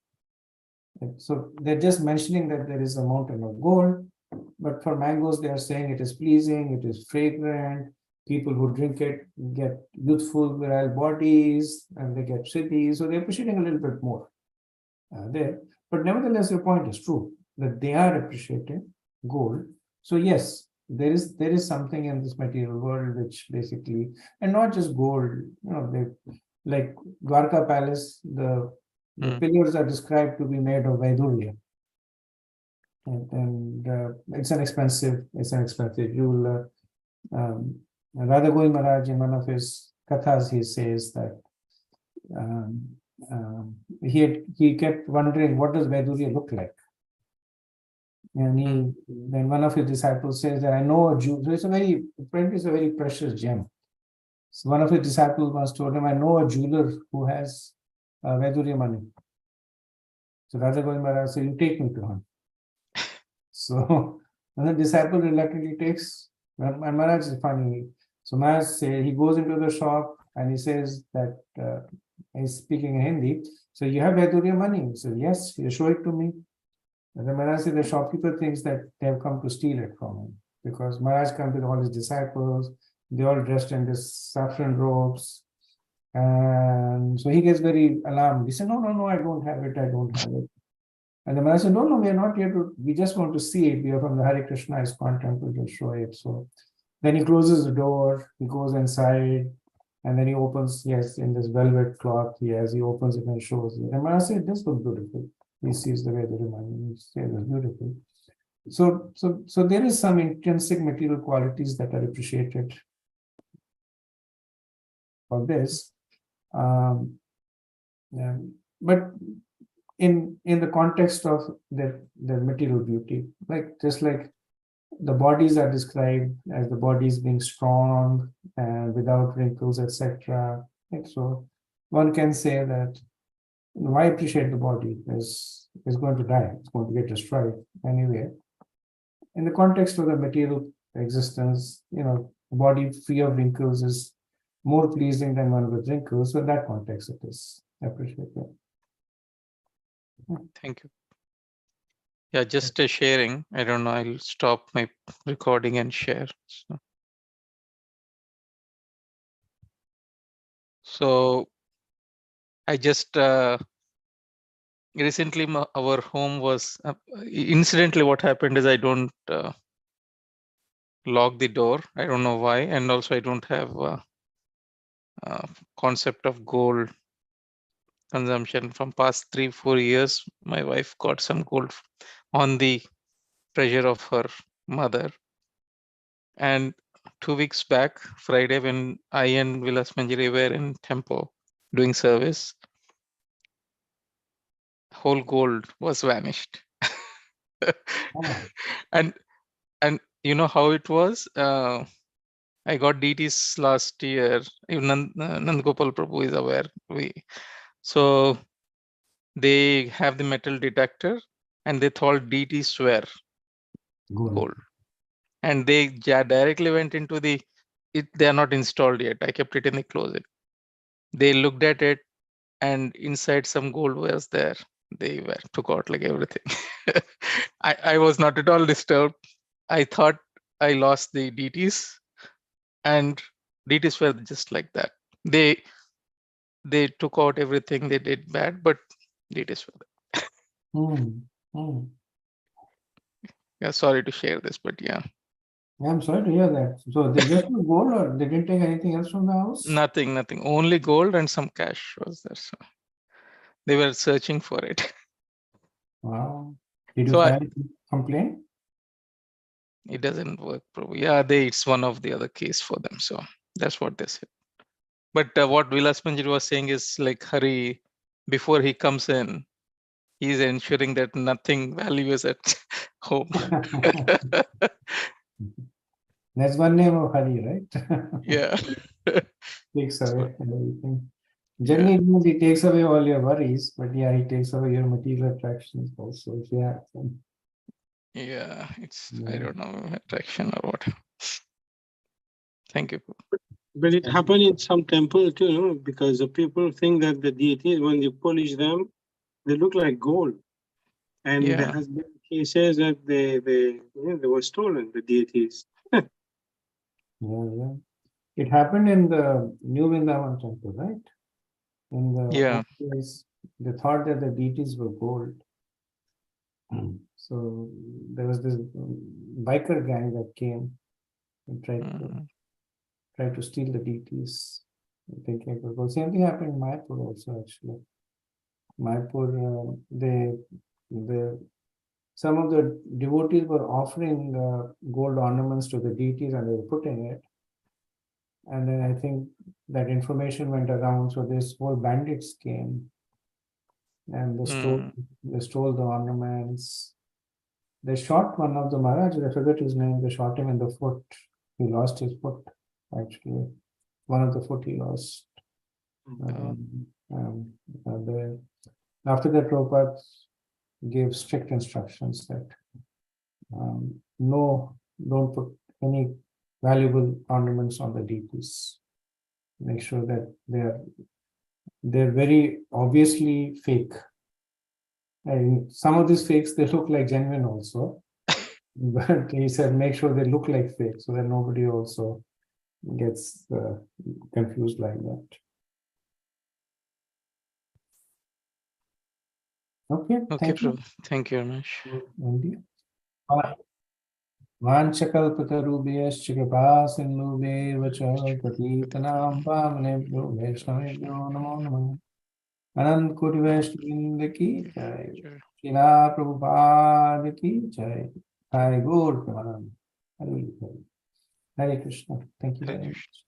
So they're just mentioning that there is a mountain of gold, but for mangoes, they are saying it is pleasing, it is fragrant. People who drink it get youthful, virile bodies, and they get cities. So they're appreciating a little bit more there. But nevertheless, your point is true that they are appreciating gold. So yes, there is something in this material world which basically, and not just gold, they, like Dwarka Palace, the pillars are described to be made of Vaidurya. And it's an expensive jewel. Radha Govind Maharaj, in one of his kathas, he says that he kept wondering, what does Vaidurya look like? And then one of his disciples says that I know a Jew. So apparently it's a very precious gem. So one of his disciples once told him, I know a jeweler who has Vaidurya money. So Radha Govind Maharaj said, you take me to him. So when the disciple reluctantly takes, and Maharaj is funny. So Maharaj he goes into the shop and he says that he's speaking in Hindi. So you have Vaidurya money? He says, yes, you show it to me. And then Maharaj said the shopkeeper thinks that they have come to steal it from him, because Maharaj comes with all his disciples, they all dressed in this saffron robes. And so he gets very alarmed. He said, no, I don't have it. And the Maharaj said, no, we are not here we just want to see it. We are from the Hare Krishna ISKCON temple to show it. So then he closes the door, he goes inside, and then he opens, yes, in this velvet cloth, he opens it and shows it. And Maharaj said, this looks beautiful. He sees the way the reminder, he says it's beautiful. So there is some intrinsic material qualities that are appreciated for this. But in the context of the material beauty, just like the bodies are described as the bodies being strong and without wrinkles, etc. So one can say that why appreciate the body is going to die, it's going to get destroyed anyway. In the context of the material existence, the body free of wrinkles is more pleasing than one with wrinkles. So in that context, it is appreciated. Thank you. Yeah, just a sharing. I don't know. I'll stop my recording and share. So I just recently our home was incidentally what happened is I don't lock the door. I don't know why, and also I don't have concept of gold consumption. From past 3-4 years, my wife got some gold on the treasure of her mother, and 2 weeks back, Friday, when I and Vilas Manjari were in temple doing service, whole gold was vanished. and you know how it was. I got DTs last year. Even Nandgopal Prabhu is aware. So they have the metal detector, and they thought DTs were gold, and they directly went into they are not installed yet. I kept it in the closet. They looked at it, and inside some gold was there. They took out like everything. I was not at all disturbed. I thought I lost the DTs, and DTs were just like that. They took out everything they did bad, but DTs were there. Hmm. Hmm. Yeah, sorry to share this, but yeah, I'm sorry to hear that. So they just took gold, or they didn't take anything else from the house? nothing. Only gold and some cash was there. So they were searching for it. Wow. Did you So file a complaint? it doesn't work, Prabhu. Yeah, it's one of the other case for them. So that's what they said. But what Vilas Manjari was saying is like, hurry, before he comes in, he's ensuring that nothing valuable at home. That's one name of Hari, right? Yeah. Takes So, away everything. yeah. Generally, it means he takes away all your worries, but yeah, he takes away your material attractions also. If you have them. Yeah, it's, I Yeah. don't know, attraction or what. Thank you. But it happened in some temple too, no? Because the people think that the deities, when you polish them, they look like gold. And there Yeah. has been cases that they were stolen, the deities. Yeah. It happened in the New Vrindavan temple, right? In the Yeah. old days, they thought that the deities were gold. So there was this biker gang that came and tried to steal the deities, thinking it was gold. Same thing happened in Mayapur also, actually. Mayapur, some of the devotees were offering gold ornaments to the deities, and they were putting it. And then I think that information went around, so this whole bandits came and they stole the ornaments. They shot one of the Maharajas, I forget his name, they shot him in the foot. He lost his foot, actually. One of the foot he lost. After that, Prabhupada gave strict instructions that no, don't put any valuable ornaments on the deities. Make sure that they're very obviously fake. And some of these fakes, they look like genuine also. But he said, make sure they look like fake so that nobody also gets confused like that. Okay, Okay, thank you. Prabhu. Thank you very much. Indeed. वाञ्छकल्पतरुभ्यश्च कृपा सिन्धुभ्येव च पतितनां पावनेभ्यो वैष्णवेभ्यो नमो नमः। अनंत कोटि वैष्णववृंद की जय। श्रीला प्रभुपाद की जय। Hare Guru Pramanand. Hare Krishna. Thank you Hare very Krishna. much.